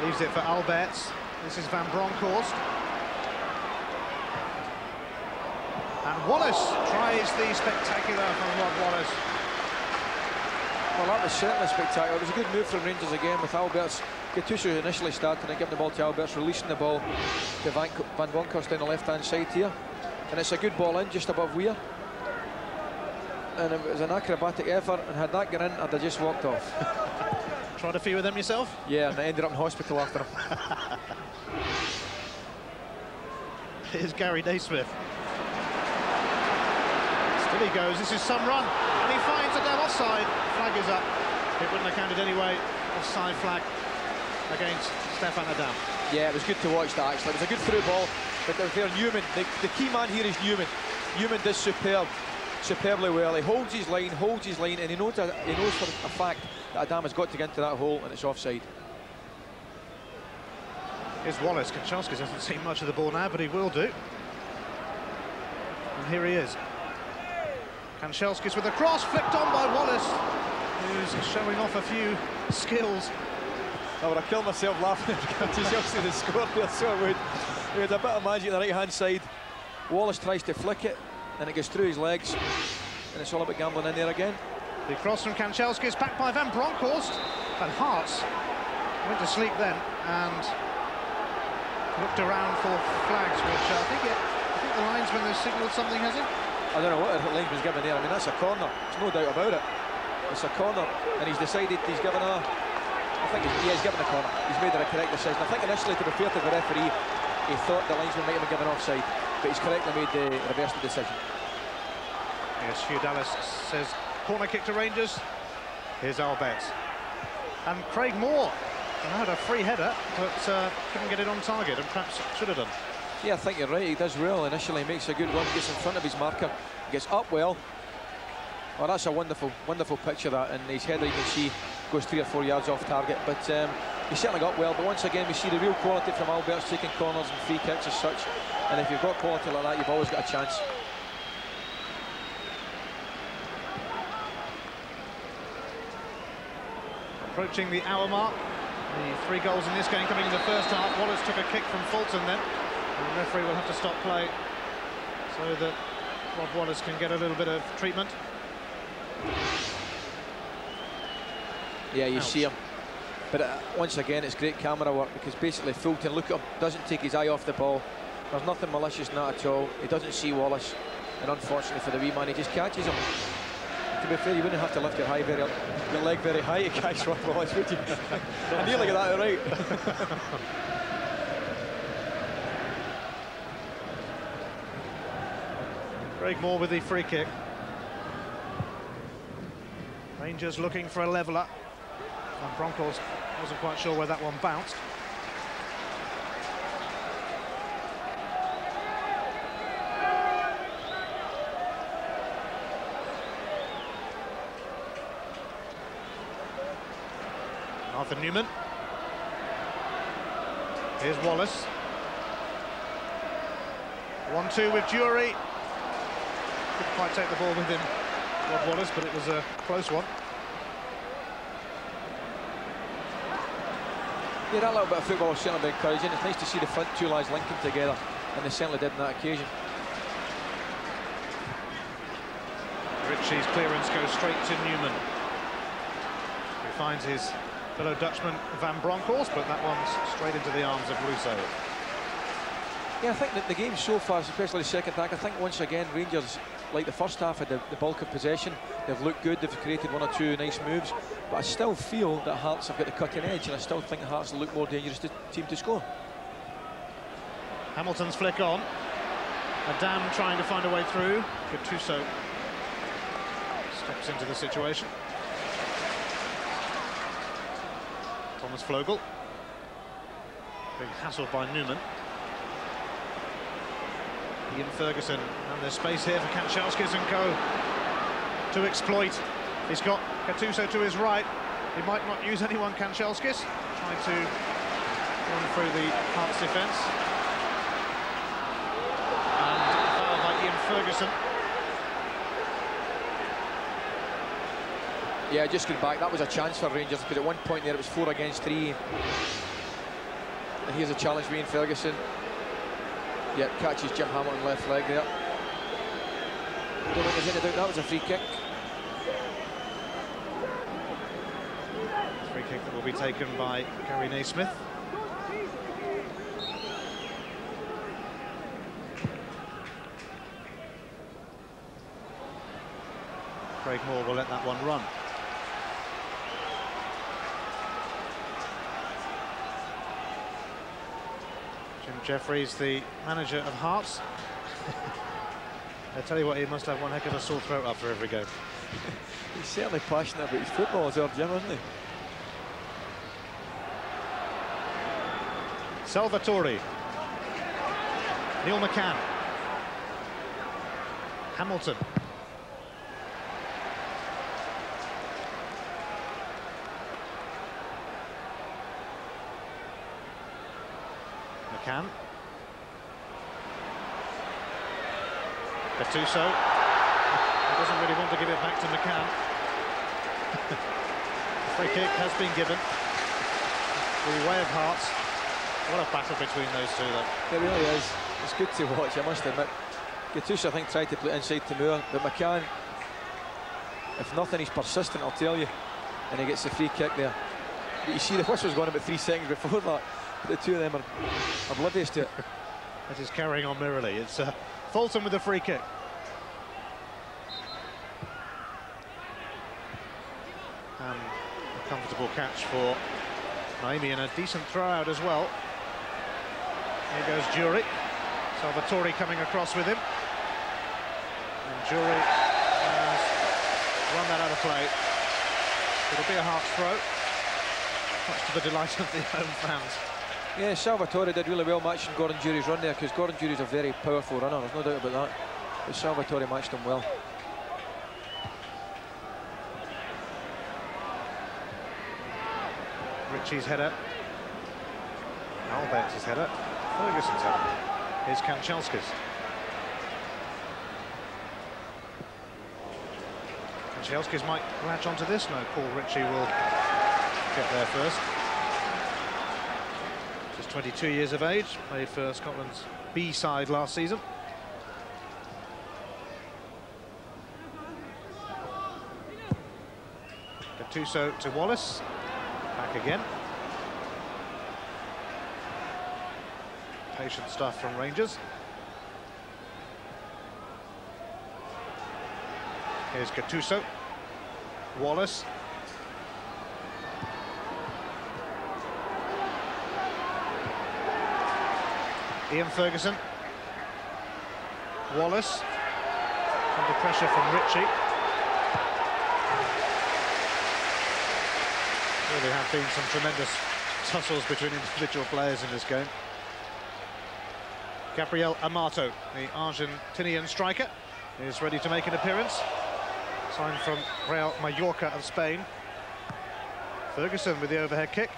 leaves it for Alberts. This is Van Bronckhorst. And Wallace tries the spectacular from Rod Wallace. Well, that was certainly spectacular. It was a good move from Rangers again with Alberts. Gattuso initially starting and giving the ball to Alberts, releasing the ball to Van Bronckhorst down the left-hand side here. And it's a good ball in, just above Weir. And it was an acrobatic effort, and had that gone in, I'd have just walked off. Tried a few of them yourself? Yeah, and I ended up in hospital after him. Here's Gary Naismith. Still he goes, this is some run, and he finds a dead offside. Flag is up. It wouldn't have counted anyway. Offside flag against Stefan Adam. Yeah, it was good to watch that, actually. It was a good through ball, but there Newman, the key man here is Newman. Newman does superbly well. He holds his line, and he knows for a fact that Adam has got to get into that hole, and it's offside. Here's Wallace. Kanchelskis doesn't see much of the ball now, but he will do. And here he is. Kanchelskis with a cross, flicked on by Wallace, who's showing off a few skills. I would have killed myself laughing if Kanchelskis had scored there, so I would. He had a bit of magic on the right-hand side. Wallace tries to flick it, and it goes through his legs, and it's all about gambling in there again. The cross from Kanchelskis, backed by Van Bronckhorst, and Hearts went to sleep then and looked around for flags, which I think the linesman has signalled something, has he? I don't know what the linesman's given there. I mean, that's a corner. There's no doubt about it. It's a corner, and he's decided he's given a... I think he's given a corner. He's made a correct decision. I think initially, to be fair to the referee, he thought the linesman might have been given offside, but he's correctly made the reversed the decision. Yes, Hugh Dallas says corner kick to Rangers. Here's Albert. And Craig Moore had a free header, but couldn't get it on target, and perhaps should have done. Yeah, I think you're right. He does well initially. Makes a good run, gets in front of his marker, gets up well. Oh, that's a wonderful, wonderful picture, that, and his header, you can see, goes 3 or 4 yards off target. But he certainly got well. But once again, we see the real quality from Albert's taking corners and free kicks as such. And if you've got quality like that, you've always got a chance. Approaching the hour mark. The 3 goals in this game coming in the first half. Wallace took a kick from Fulton then. And the referee will have to stop play so that Rob Wallace can get a little bit of treatment. Yeah, you see him. But once again, it's great camera work, because basically Fulton, look at him, doesn't take his eye off the ball. There's nothing malicious in that at all. He doesn't see Wallace, and unfortunately for the wee man, he just catches him. To be fair, you wouldn't have to lift your leg very high to catch Rob Wallace, would you? I nearly got that right. Craig Moore with the free kick. Rangers looking for a leveller. And Broncos wasn't quite sure where that one bounced. Arthur Newman. Here's Wallace. 1-2 with Jury. Couldn't quite take the ball with him, Rob Wallace, but it was a close one. Yeah, that little bit of football is certainly encouraging. It's nice to see the front 2 lads linking together, and they certainly did on that occasion. Ritchie's clearance goes straight to Newman, who finds his fellow Dutchman Van Bronckhorst, but that one's straight into the arms of Rousseau. Yeah, I think that the game so far, especially the second half, I think once again Rangers, like the first half, had the bulk of possession. They've looked good, they've created 1 or 2 nice moves, but I still feel that Hearts have got the cutting edge, and I still think Hearts will look more dangerous team to score. Hamilton's flick on. Adam trying to find a way through. Gattuso steps into the situation. Thomas Flogel being hassled by Newman. Ian Ferguson, and there's space here for Kanchelskis and co to exploit. He's got Gattuso to his right. He might not use anyone, Kanchelskis, trying to run through the Hearts defence. And foul by Ian Ferguson. Yeah, just going back, that was a chance for Rangers, because at one point there it was 4 against 3. And here's a challenge for Ian Ferguson. Yeah, catches Jim Hamilton left leg there. Don't think there's any doubt that was a free kick. Free kick that will be taken by Gary Naismith. Craig Moore will let that one run. Jim Jeffries, the manager of Hearts. I tell you what, he must have one heck of a sore throat after every game. He's certainly passionate about his football as well, Jim, isn't he? Salvatore. Neil McCann. Hamilton. McCann. Gattuso. He doesn't really want to give it back to McCann. The free kick has been given. The way of Hearts. What a battle between those two, though. It really is. It's good to watch, I must admit. Gattuso, I think, tried to play inside to Moore, but McCann, if nothing, he's persistent, I'll tell you. And he gets the free kick there. But you see, the whistle's gone about 3 seconds before that. The two of them are oblivious to it. That is carrying on merrily. It's Fulton with the free kick. And a comfortable catch for Naimi, and a decent throw out as well. Here goes Jury. Salvatore coming across with him. And Jury has run that out of play. It'll be a Hearts throw, much to the delight of the home fans. Yeah, Salvatore did really well matching Gordon Jury's run there, because Gordon Jury's a very powerful runner, there's no doubt about that. But Salvatore matched him well. Ritchie's header. Albert's header. Ferguson's header. Here's Kanchelskis. Kanchelskis might latch onto this. No, Paul Ritchie will get there first. Just 22 years of age. Played for Scotland's B side last season. Gattuso to Wallace. Back again. Patient stuff from Rangers. Here's Gattuso. Wallace. Ian Ferguson. Wallace. Under pressure from Ritchie. Really have been some tremendous tussles between individual players in this game. Gabriel Amato, the Argentinian striker, is ready to make an appearance. Signed from Real Mallorca of Spain. Ferguson with the overhead kick.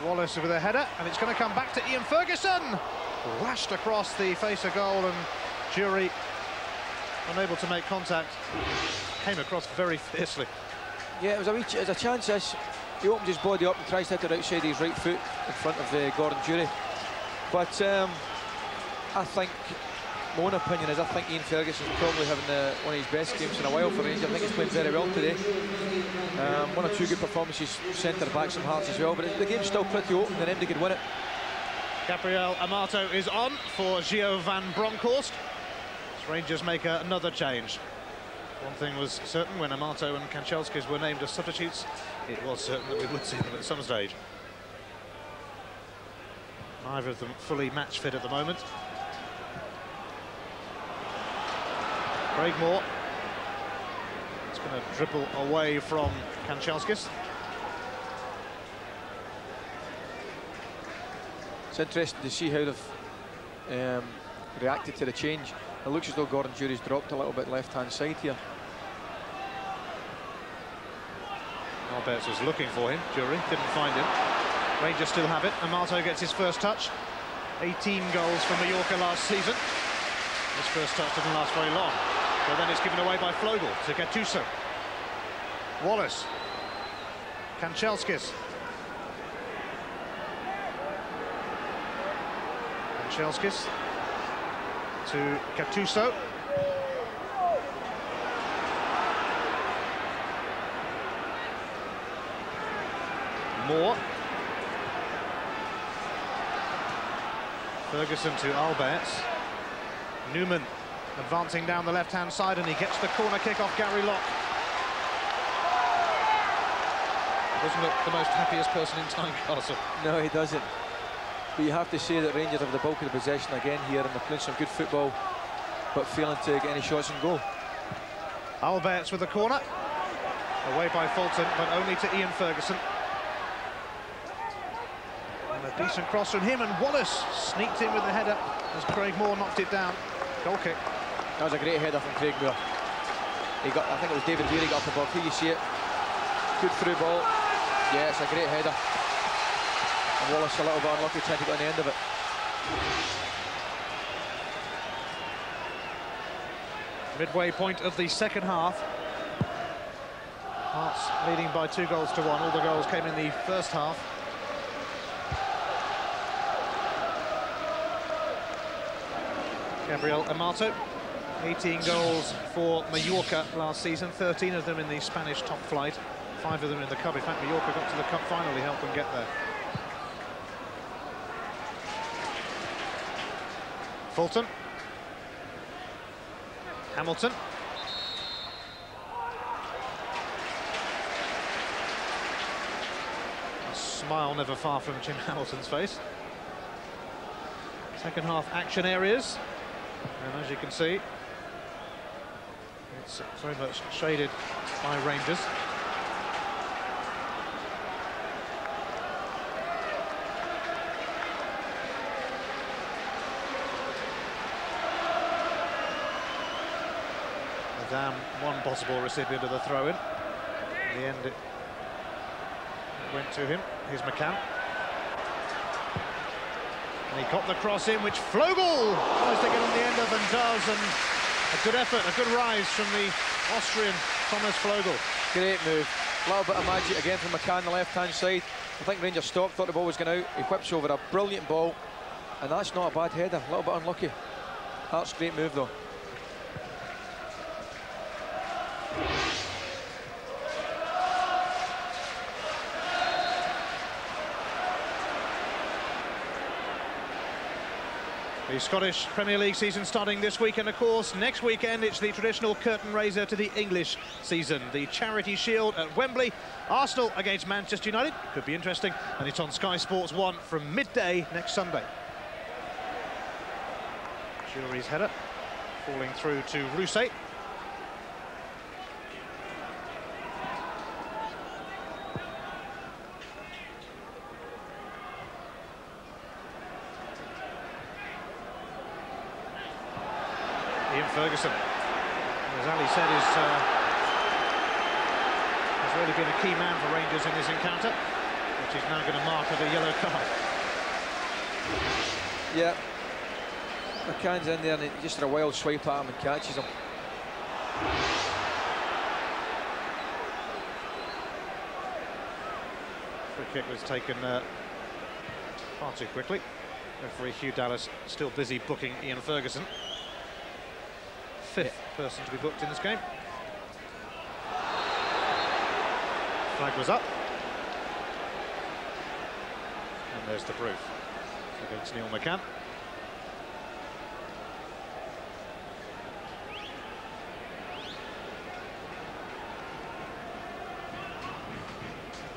Wallace with a header, and it's going to come back to Ian Ferguson. Lashed across the face of goal, and Jury, unable to make contact, came across very fiercely. Yeah, it was a chance. This. He opens his body up and tries to hit it outside his right foot in front of Gordon Jury. But I think, my own opinion is, I think Ian Ferguson's probably having one of his best games in a while for Rangers. I think he's playing very well today. 1 or 2 good performances, centre-back, some Hearts as well, but the game's still pretty open and anybody could win it. Gabriel Amato is on for Gio van Bronckhorst. Rangers make another change. One thing was certain when Amato and Kanchelskis were named as substitutes, it was certain that we would see them at some stage. Neither of them fully match fit at the moment. Craig Moore is going to dribble away from Kanchelskis. It's interesting to see how they've reacted to the change. It looks as though Gordon Jury's dropped a little bit left-hand side here. Alberts was looking for him. Jury didn't find him. Rangers still have it. Amato gets his first touch. 18 goals for Mallorca last season. His first touch didn't last very long. But then it's given away by Flogel to Gattuso. Wallace. Kanchelskis. Kanchelskis to Gattuso. Moore. Ferguson to Alberts. Newman advancing down the left-hand side, and he gets the corner kick off Gary Locke. Doesn't look the most happiest person in Tynecastle. No, he doesn't. But you have to say that Rangers have the bulk of the possession again here, and they're playing some good football, but failing to get any shots and goal. Alberts with the corner. Away by Fulton, but only to Ian Ferguson. And a decent cross from him, and Wallace sneaked in with the header as Craig Moore knocked it down. Goal kick. That was a great header from Craig Moore. I think it was David Weir got up above. Here you see it. Good through ball. Yeah, it's a great header. And Wallace a little bit unlucky trying to get on the end of it. Midway point of the second half. Hearts leading by 2-1. All the goals came in the first half. Gabriel Amato, 18 goals for Mallorca last season, 13 of them in the Spanish top flight, 5 of them in the Cup. In fact, Mallorca got to the Cup final, he helped them get there. Fulton. Hamilton. A smile never far from Jim Hamilton's face. Second half action areas. And as you can see, it's very much shaded by Rangers. Adam, one possible recipient of the throw-in. In the end, it went to him. Here's McCann. And he got the cross in, which Flogel tries to get on the end of and does, and a good effort, a good rise from the Austrian Thomas Flogel. Great move. A little bit of magic again from McCann on the left-hand side. I think Rangers stopped, thought the ball was going out. He whips over a brilliant ball, and that's not a bad header. A little bit unlucky. Hearts' great move, though. The Scottish Premier League season starting this weekend, of course. Next weekend, it's the traditional curtain raiser to the English season. The Charity Shield at Wembley. Arsenal against Manchester United. Could be interesting. And it's on Sky Sports 1 from midday next Sunday. Jury's header falling through to Rousset. Ian Ferguson, as Ali said, has really been a key man for Rangers in this encounter, which is now going to mark with a yellow card. Yeah, McCann's in there and he just had a wild swipe at him and catches him. Free kick was taken far too quickly. Referee Hugh Dallas still busy booking Ian Ferguson. Fifth person to be booked in this game. Flag was up. And there's the proof against Neil McCann.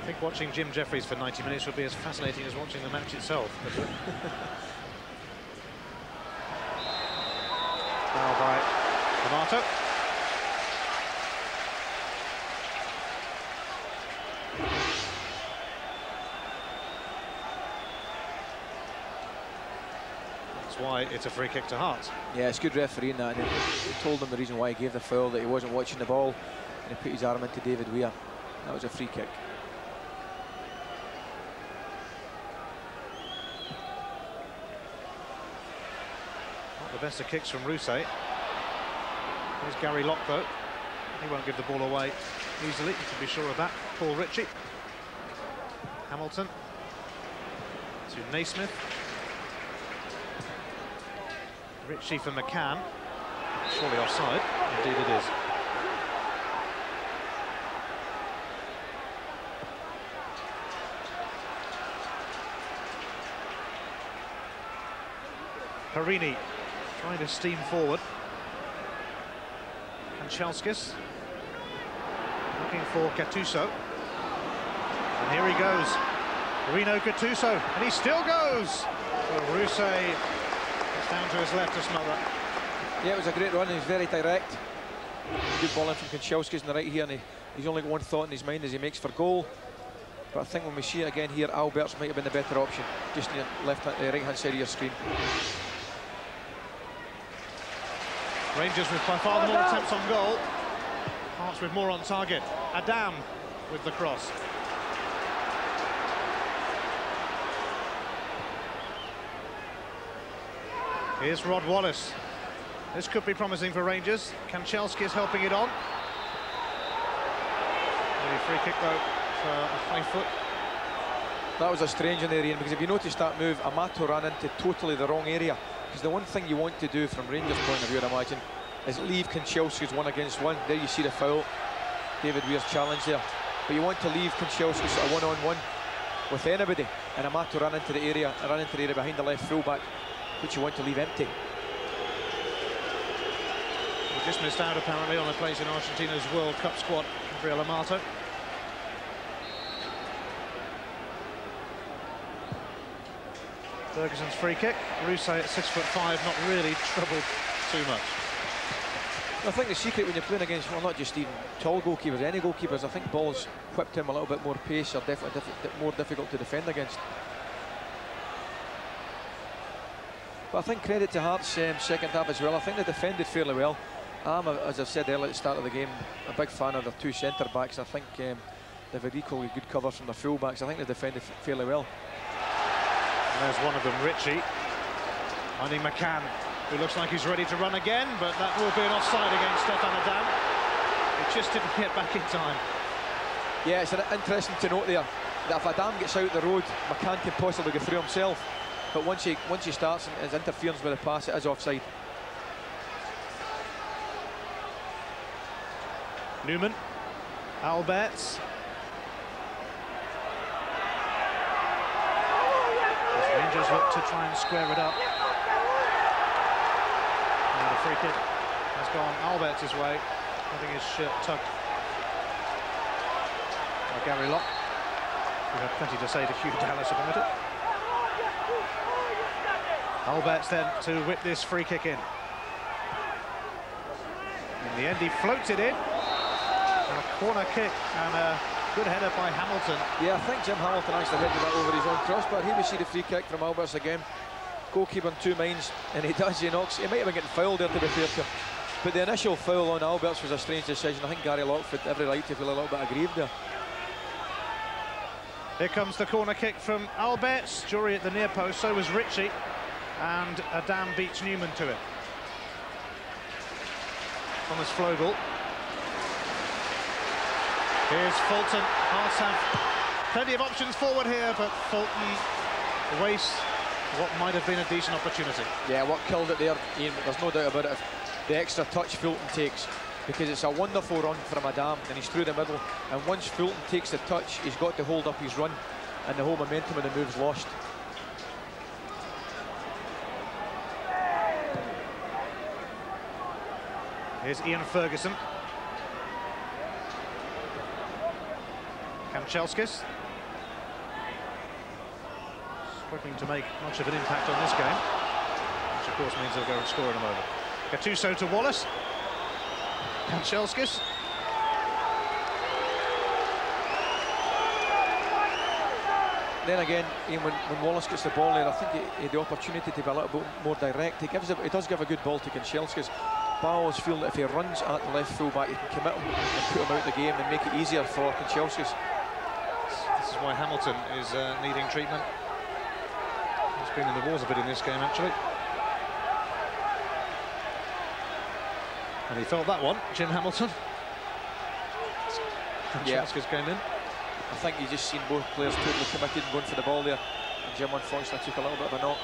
I think watching Jim Jeffries for 90 minutes would be as fascinating as watching the match itself. Now by Amato. That's why it's a free kick to Hearts. Yeah, it's good refereeing that. And he told him the reason why he gave the foul, that he wasn't watching the ball, and he put his arm into David Weir. That was a free kick. Not the best of kicks from Rousset. Here's Gary Locke, though. He won't give the ball away easily, you can be sure of that. Paul Ritchie. Hamilton. To Naismith. Ritchie for McCann. Surely offside. Indeed it is. Harini trying to steam forward. Kanchelskis looking for Gattuso. And here he goes. Rino Gattuso, and he still goes. Well, Rousset is down to his left to smother. Yeah, it was a great run. He's very direct. Good ball in from Kanchelskis on the right here, and he's only got one thought in his mind as he makes for goal. But I think when we see it again here, Alberts might have been the better option, just on the right-hand side of your screen. Rangers with by far the more attempts on goal. Hearts with more on target. Adam with the cross. Here's Rod Wallace. This could be promising for Rangers. Kanchelski is helping it on. A free kick though for a high foot. That was a strange one there, Ian, because if you notice that move, Amato ran into totally the wrong area. Because the one thing you want to do from Rangers' point of view, I'd imagine, is leave Kanchelski's 1-against-1. There you see the foul. David Weir's challenge there. But you want to leave Kanchelski sort of one-on-one with anybody. And Amato ran into the area behind the left full-back, which you want to leave empty. He just missed out apparently on a place in Argentina's World Cup squad, Gabriel Amato. Ferguson's free kick. Rousset at 6'5", not really troubled too much. I think the secret when you're playing against, well, not just even tall goalkeepers, any goalkeepers, I think balls whipped him a little bit more pace, are definitely more difficult to defend against. But I think credit to Hearts' second half as well. I think they defended fairly well. I'm, as I've said earlier at the start of the game, a big fan of their two centre-backs. I think they've had equally good cover from their full-backs. I think they defended fairly well. And there's one of them, Ritchie, finding McCann, who looks like he's ready to run again, but that will be an offside against Stefan Adam. He just didn't get back in time. Yeah, it's interesting to note there that if Adam gets out the road, McCann can possibly go through himself. But once he starts and his interference with the pass, it is offside. Newman, Alberts. As Rangers look to try and square it up. And the free kick has gone Alberts' way, having his shirt tugged by Gary Locke. We had plenty to say to Hugh Dallas about it. Alberts then to whip this free kick in. In the end, he floats it in. And a corner kick and a good header by Hamilton. Yeah, I think Jim Hamilton actually headed that over his own crossbar. Here we see the free kick from Alberts again. Goalkeeper in two minds, and he does, he knocks. He might have been getting fouled there, to be fair to him. But the initial foul on Alberts was a strange decision. I think Gary Locke had every right to feel a little bit aggrieved there. Here comes the corner kick from Alberts. Jury at the near post, so was Ritchie. And Adam beats Newman to it. Thomas Flogel. Here's Fulton. Hearts have plenty of options forward here, but Fulton wastes what might have been a decent opportunity. Yeah, what killed it there, Ian, there's no doubt about it, the extra touch Fulton takes, because it's a wonderful run from Adam, and he's through the middle, and once Fulton takes the touch, he's got to hold up his run, and the whole momentum of the move's lost. Here's Ian Ferguson. Kanchelskis. Struggling to make much of an impact on this game, which of course means they'll go and score in a moment. Gattuso to Wallace. Kanchelskis. Then again, Ian, when Wallace gets the ball there, I think he had the opportunity to be a little bit more direct. He does give a good ball to Kanchelskis. But I always feel that if he runs at the left full-back, he can commit him and put him out the game and make it easier for Kanchelskis. This is why Hamilton is needing treatment. He's been in the wars a bit in this game, actually. And he felt that one, Jim Hamilton. Kanchelskis came in. I think you just seen both players totally committed and going for the ball there. And Jim unfortunately took a little bit of a knock.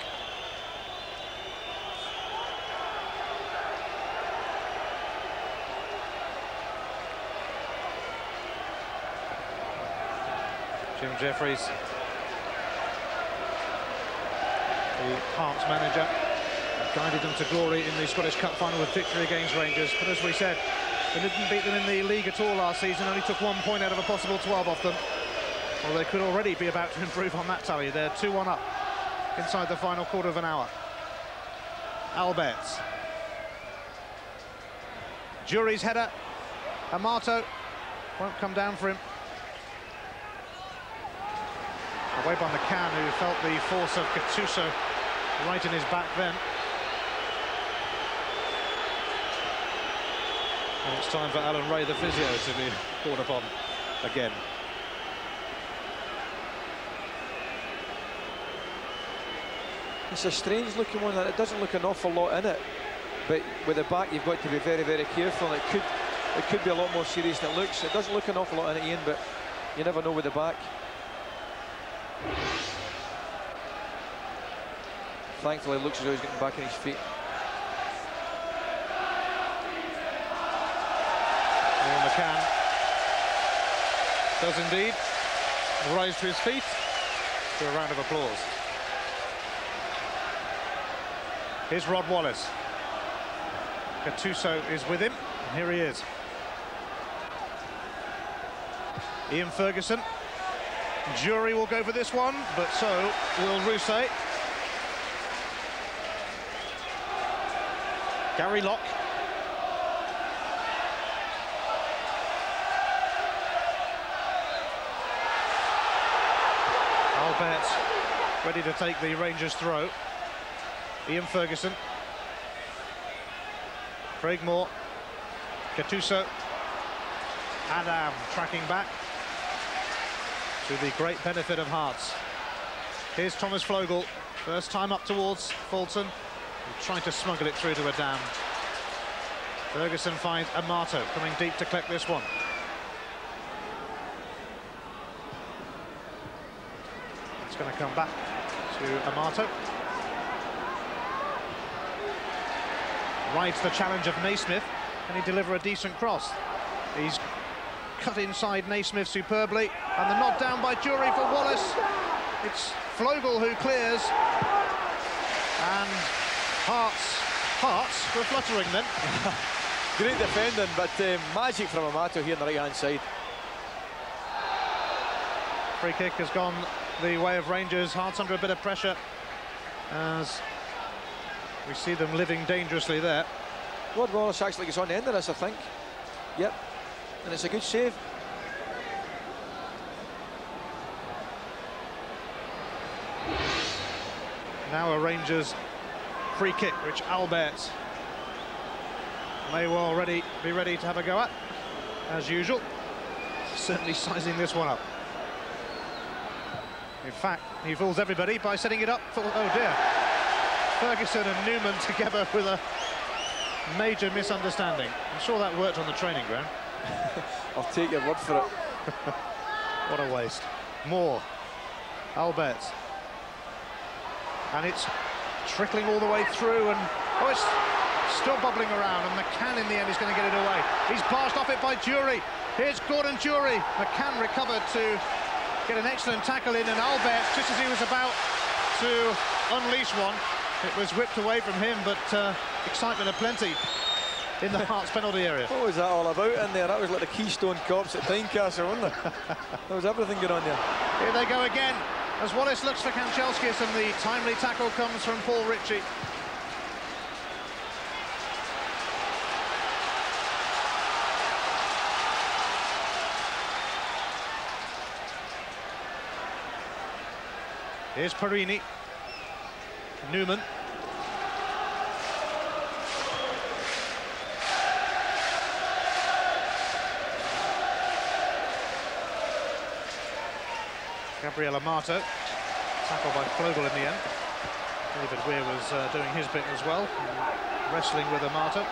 Jim Jeffries, the Hearts manager, guided them to glory in the Scottish Cup final with victory against Rangers. But as we said, they didn't beat them in the league at all last season, only took 1 point out of a possible 12 off them. Well, they could already be about to improve on that tally. They're 2-1 up inside the final quarter of an hour. Alberts. Jury's header. Amato won't come down for him. Away by McCann, who felt the force of Gattuso right in his back then. And it's time for Alan Ray, the physio, to be called upon again. It's a strange looking one, and it doesn't look an awful lot in it. But with the back, you've got to be very, very careful. And it could be a lot more serious than it looks. It doesn't look an awful lot in it, Ian, but you never know with the back. Thankfully, it looks as though he's getting back on his feet. Neil McCann does indeed rise to his feet to a round of applause. Here's Rod Wallace. Gattuso is with him, and here he is. Ian Ferguson. Jury will go for this one, but so will Rousset. Gary Locke. Albert ready to take the Rangers throw. Ian Ferguson. Craig Moore. Gattuso. Adam tracking back to the great benefit of Hearts. Here's Thomas Flogel. First time up towards Fulton. Trying to smuggle it through to Adam. Ferguson finds Amato coming deep to collect this one. It's going to come back to Amato. Rides the challenge of Naismith. Can he deliver a decent cross? He's cut inside Naismith superbly. And the nod down by Jury for Wallace. It's Flogel who clears. And Hearts were fluttering then. Great defending, but magic from Amato here on the right-hand side. Free kick has gone the way of Rangers. Hearts under a bit of pressure as we see them living dangerously there. Rod Wallace actually gets on the end of this, I think. Yep, and it's a good save. Now a Rangers free kick, which Albert may well be ready to have a go at, as usual. Certainly sizing this one up. In fact, he fools everybody by setting it up for, oh dear, Ferguson and Newman together with a major misunderstanding. I'm sure that worked on the training ground. I'll take your word for it. What a waste. Moore, Albert, and it's trickling all the way through, and oh, it's still bubbling around, and McCann in the end is going to get it away. He's passed off it by Jury. Here's Gordon Jury. McCann recovered to get an excellent tackle in, and Albert, just as he was about to unleash one, it was whipped away from him, but excitement aplenty in the Hearts penalty area. What was that all about in there? That was like the Keystone Cops at Tynecastle, wasn't it? There was everything going on there. Here they go again, as Wallace looks for Kanchelskis, and the timely tackle comes from Paul Ritchie. Here's Perini. Newman. Gabriel Amato, tackled by Flogel in the end. David Weir was doing his bit as well, wrestling with Amato.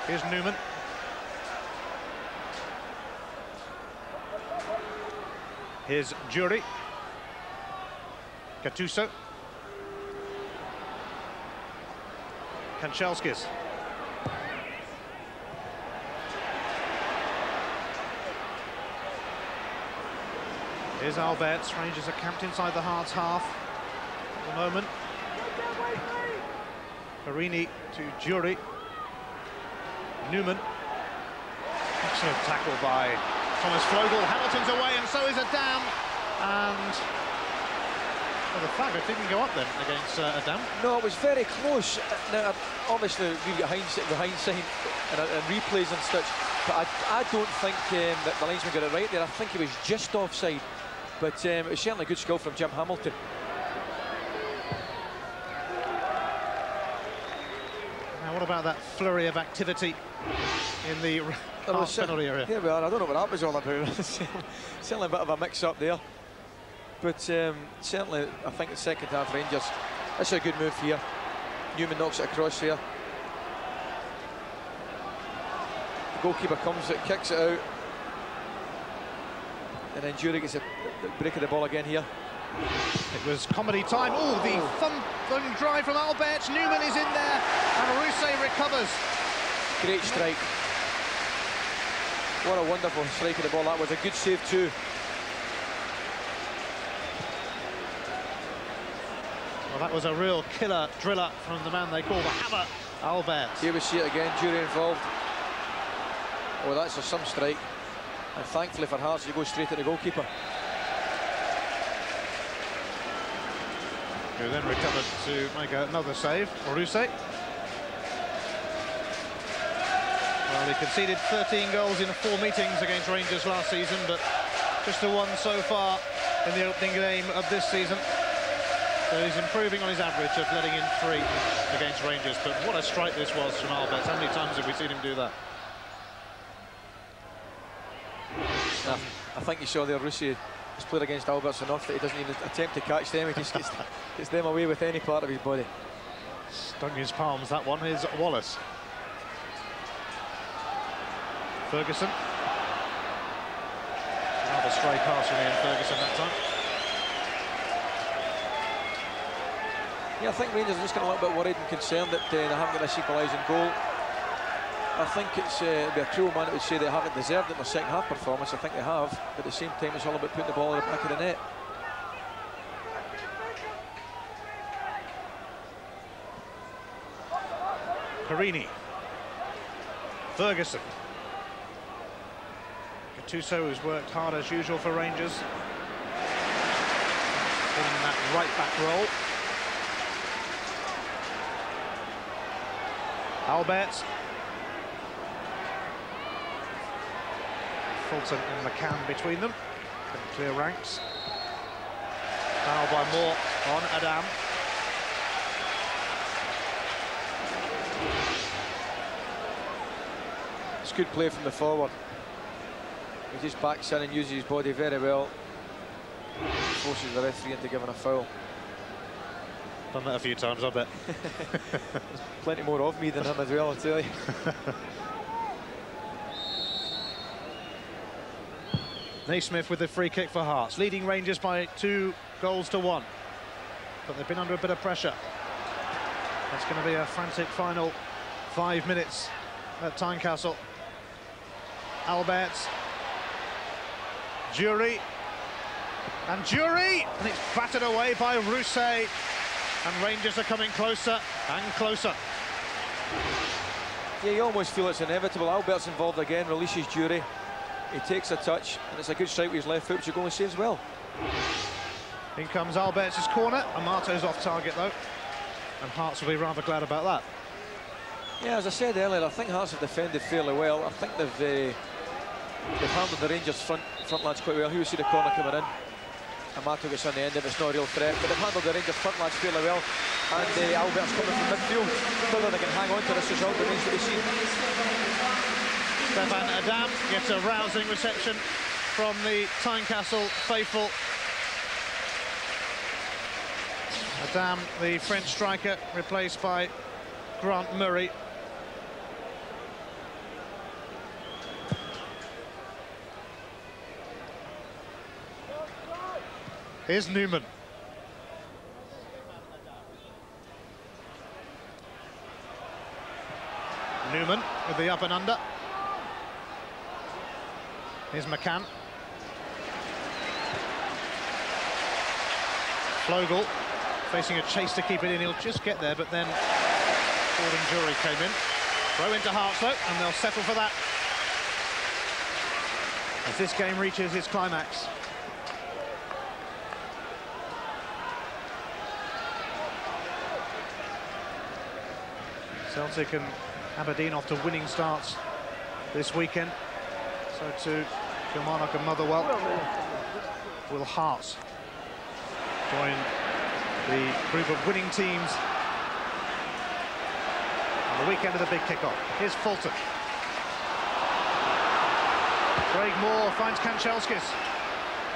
Here's Newman. Here's Jury. Gattuso. Kanchelskis. Here's Alberts. Rangers are camped inside the Hearts half at the moment. Perini to Jury. Newman. Excellent tackle by Thomas Flogel. Hamilton's away, and so is Adam. And well, the flag didn't go up then against Adam. No, it was very close. Now, obviously, we've got hindsight and replays and such, but I don't think that the linesman got it right there. I think he was just offside, but it was certainly a good skill from Jim Hamilton. Now, what about that flurry of activity in the penalty area? Here we are. I don't know what that was all about. Certainly a bit of a mix-up there. But certainly, I think the second half Rangers, that's a good move here. Newman knocks it across here. The goalkeeper comes, kicks it out. And then Jury gets a break of the ball again here. It was comedy time. Oh, the thumb drive from Alberts. Newman is in there, and Rousset recovers. Great strike. What a wonderful strike of the ball. That was a good save too. Well, that was a real killer driller from the man they call the Hammer, Alberts. Here we see it again, Jury involved. Oh, that's some strike. And thankfully for Hearts, you go straight at the goalkeeper. Who then recovered to make another save, Rousset. Well, he conceded 13 goals in 4 meetings against Rangers last season, but just the one so far in the opening game of this season. So he's improving on his average of letting in 3 against Rangers. But what a strike this was from Alberts. How many times have we seen him do that? I think you saw there, Rousset has played against Alberts enough that he doesn't even attempt to catch them. He just gets them away with any part of his body. Stung his palms, that one. Here's Wallace. Ferguson. Another stray pass from Ian Ferguson that time. Yeah, I think Rangers are just getting a little bit worried and concerned that they haven't got this equalising goal. I think it's it'd be a cruel man that would say they haven't deserved it in their second half performance. I think they have, but at the same time, it's all about putting the ball in the back of the net. Perini. Ferguson. Gattuso, who's worked hard as usual for Rangers. In that right back role. Alberts. Fulton and McCann between them. Couldn't clear ranks. Foul by Moore on Adam. It's good play from the forward. He just backs in and uses his body very well. Forces the referee into giving a foul. Done that a few times, I bet. There's plenty more of me than him as well, I'll tell you. Naismith with the free kick for Hearts, leading Rangers by 2 goals to 1. But they've been under a bit of pressure. It's going to be a frantic final 5 minutes at Tynecastle. Alberts. Jury. And Jury! And it's battered away by Rousset. And Rangers are coming closer and closer. Yeah, you almost feel it's inevitable. Albert's involved again, releases Jury. He takes a touch, and it's a good strike with his left foot, which goal saves well. In comes Alberts' corner. Amato's off target, though. And Hearts will be rather glad about that. Yeah, as I said earlier, I think Hearts have defended fairly well. I think they've handled the Rangers' front lads quite well. Here we see the corner coming in. Amato gets on the end of it, it's not a real threat, but they've handled the Rangers' front lads fairly well. And Albert's coming from midfield. Whether they can hang on to this result remains to be seen. Stefan Adam gets a rousing reception from the Tynecastle faithful. Adam, the French striker, replaced by Grant Murray. Here's Newman. Newman with the up and under. Here's McCann. Flogel facing a chase to keep it in. He'll just get there, but then Ford and Jury came in. Throw into Hearts, though, and they'll settle for that as this game reaches its climax. Celtic and Aberdeen off to winning starts this weekend. So too Kilmarnock and Motherwell. Will Hearts join the group of winning teams on the weekend of the big kick-off. Here's Fulton. Craig Moore finds Kanchelskis.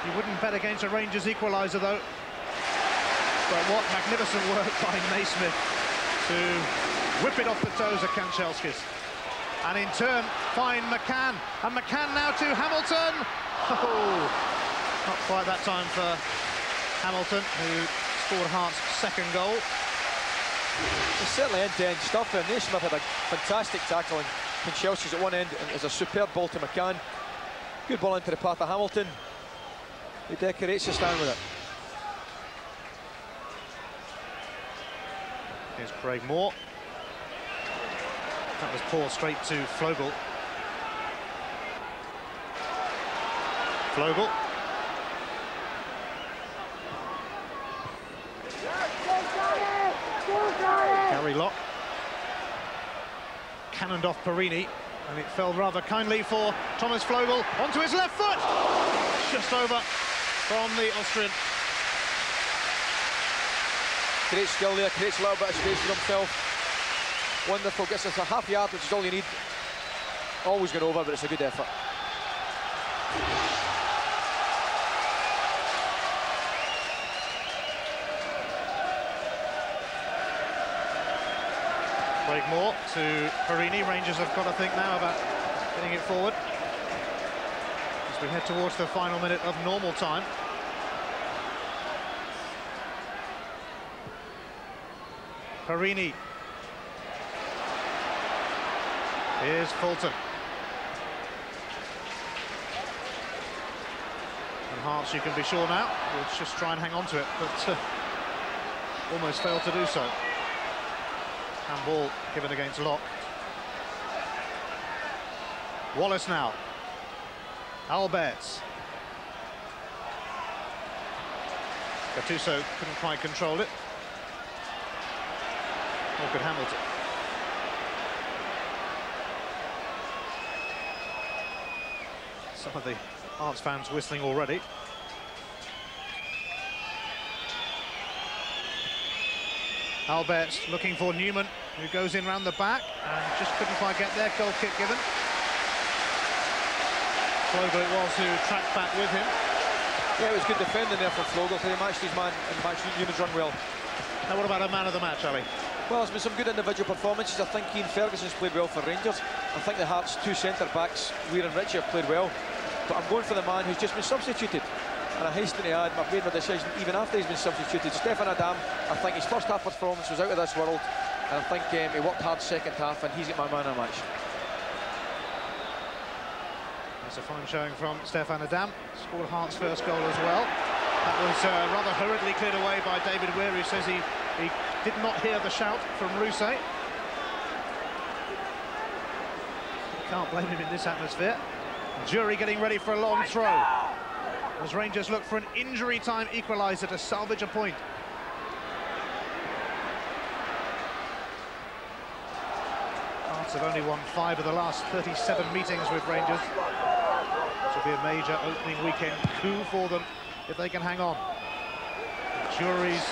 You wouldn't bet against a Rangers equaliser, though. But what magnificent work by Naismith to whip it off the toes of Kanchelskis. And in turn, find McCann. And McCann now to Hamilton. Oh, not quite that time for Hamilton, who scored Hearts' second goal. It's certainly end-to-end stuff, and Naismith had a fantastic tackle, and Kanchelskis at one end, and there's a superb ball to McCann. Good ball into the path of Hamilton, who decorates the stand with it. Here's Craig Moore. That was poor straight to Flogel. Flogel. Gary Locke. Cannoned off Perini, and it fell rather kindly for Thomas Flogel onto his left foot. Just over from the Austrian. Great skill there, creates a little bit of space for himself. Wonderful, gets us a half yard, which is all you need. Always going over, but it's a good effort. Craig Moore to Perini. Rangers have got to think now about getting it forward as we head towards the final minute of normal time. Perini. Here's Fulton. And Hearts, you can be sure now, will just try and hang on to it, but almost failed to do so. Handball given against Locke. Wallace now. Alberts. Gattuso couldn't quite control it. Or could Hamilton. Some of the Hearts fans whistling already. Alberts looking for Newman, who goes in round the back and just couldn't quite get there. Goal kick given. Flogel it was who tracked back with him. Yeah, it was good defending there from Flogel, so he matched his man and matched Newman's run well. Now what about a man of the match, Ali? Well, there's been some good individual performances. I think Ian Ferguson's played well for Rangers. I think the Hearts' two centre-backs, Weir and Ritchie, have played well. But I'm going for the man who's just been substituted. And I hasten to add, I've made my decision even after he's been substituted. Stefan Adam, I think his first half performance was out of this world. And I think he worked hard second half, and he's my man of the match. That's a fine showing from Stefan Adam. Scored Hearts' first goal as well. That was rather hurriedly cleared away by David Weir, who says he did not hear the shout from Rousset. Can't blame him in this atmosphere. Jury getting ready for a long throw as Rangers look for an injury time equaliser to salvage a point. Hearts have only won 5 of the last 37 meetings with Rangers. This will be a major opening weekend coup for them if they can hang on. Jury's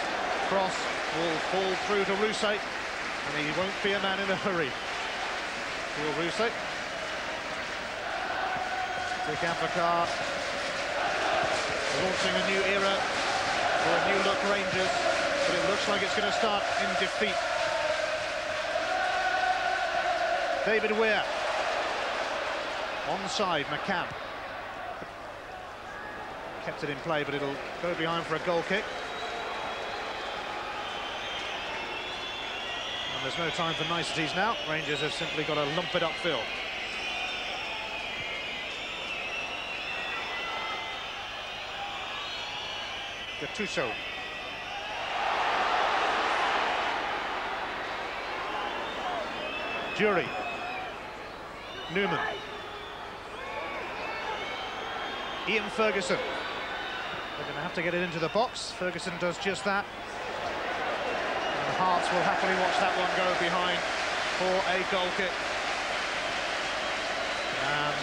cross will fall through to Rousset, and he won't be a man in a hurry. Will Rousset. Dick Advocaat launching a new era for a new look Rangers, but it looks like it's going to start in defeat. David Weir. Onside, McCann. Kept it in play, but it'll go behind for a goal kick. And there's no time for niceties now. Rangers have simply got to lump it upfield. Gattuso. Jury. Newman. Ian Ferguson. They're going to have to get it into the box. Ferguson does just that. And Hearts will happily watch that one go behind for a goal kick. And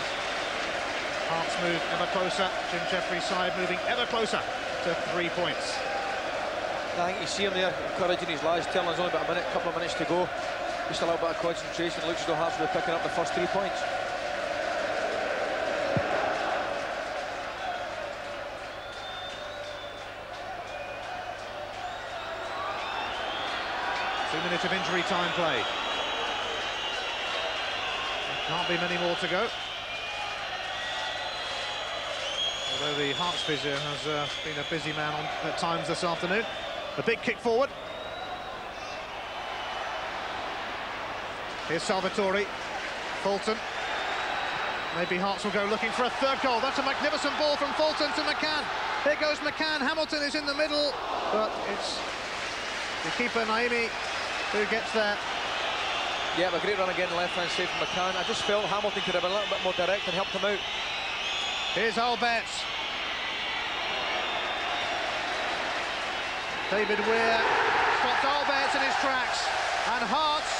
Hearts move ever closer. Jim Jeffries' side moving ever closer to 3 points. I think you see him there encouraging his lads, telling us only about a couple of minutes to go. Just a little bit of concentration. Looks as though Hearts will be picking up the first 3 points. Minutes of injury time play. Can't be many more to go. Although the Hearts physio has been a busy man at times this afternoon. A big kick forward. Here's Salvatore. Fulton. Maybe Hearts will go looking for a third goal. That's a magnificent ball from Fulton to McCann. Here goes McCann. Hamilton is in the middle, but it's the keeper, Naimi, who gets there. Yeah, a great run again, left-hand side from McCann. I just felt Hamilton could have been a little bit more direct and helped him out. Here's Alberts. David Weir stops Alberts in his tracks, and Hearts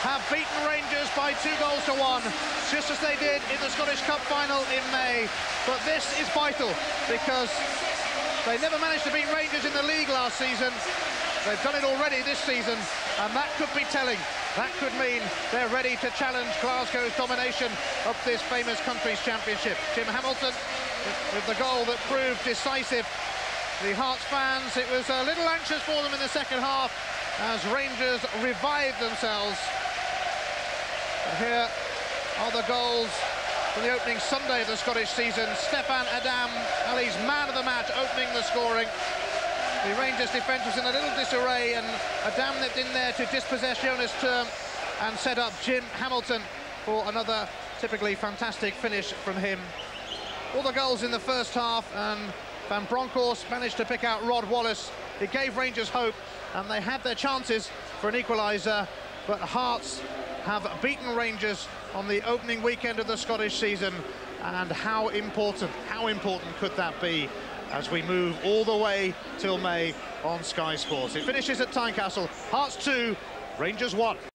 have beaten Rangers by 2-1, just as they did in the Scottish Cup final in May. But this is vital, because they never managed to beat Rangers in the league last season. They've done it already this season, and that could be telling. That could mean they're ready to challenge Glasgow's domination of this famous country's championship. Jim Hamilton with the goal that proved decisive. The Hearts fans, it was a little anxious for them in the second half as Rangers revived themselves. And here are the goals from the opening Sunday of the Scottish season. Stefan Adam, Ali's man of the match, opening the scoring. The Rangers defence was in a little disarray, and Adam nipped in there to dispossess Jonas Term and set up Jim Hamilton for another typically fantastic finish from him. All the goals in the first half, and Van Bronckhorst managed to pick out Rod Wallace. It gave Rangers hope, and they had their chances for an equaliser, but Hearts have beaten Rangers on the opening weekend of the Scottish season. And how important could that be as we move all the way till May on Sky Sports? It finishes at Tynecastle. Hearts 2, Rangers 1.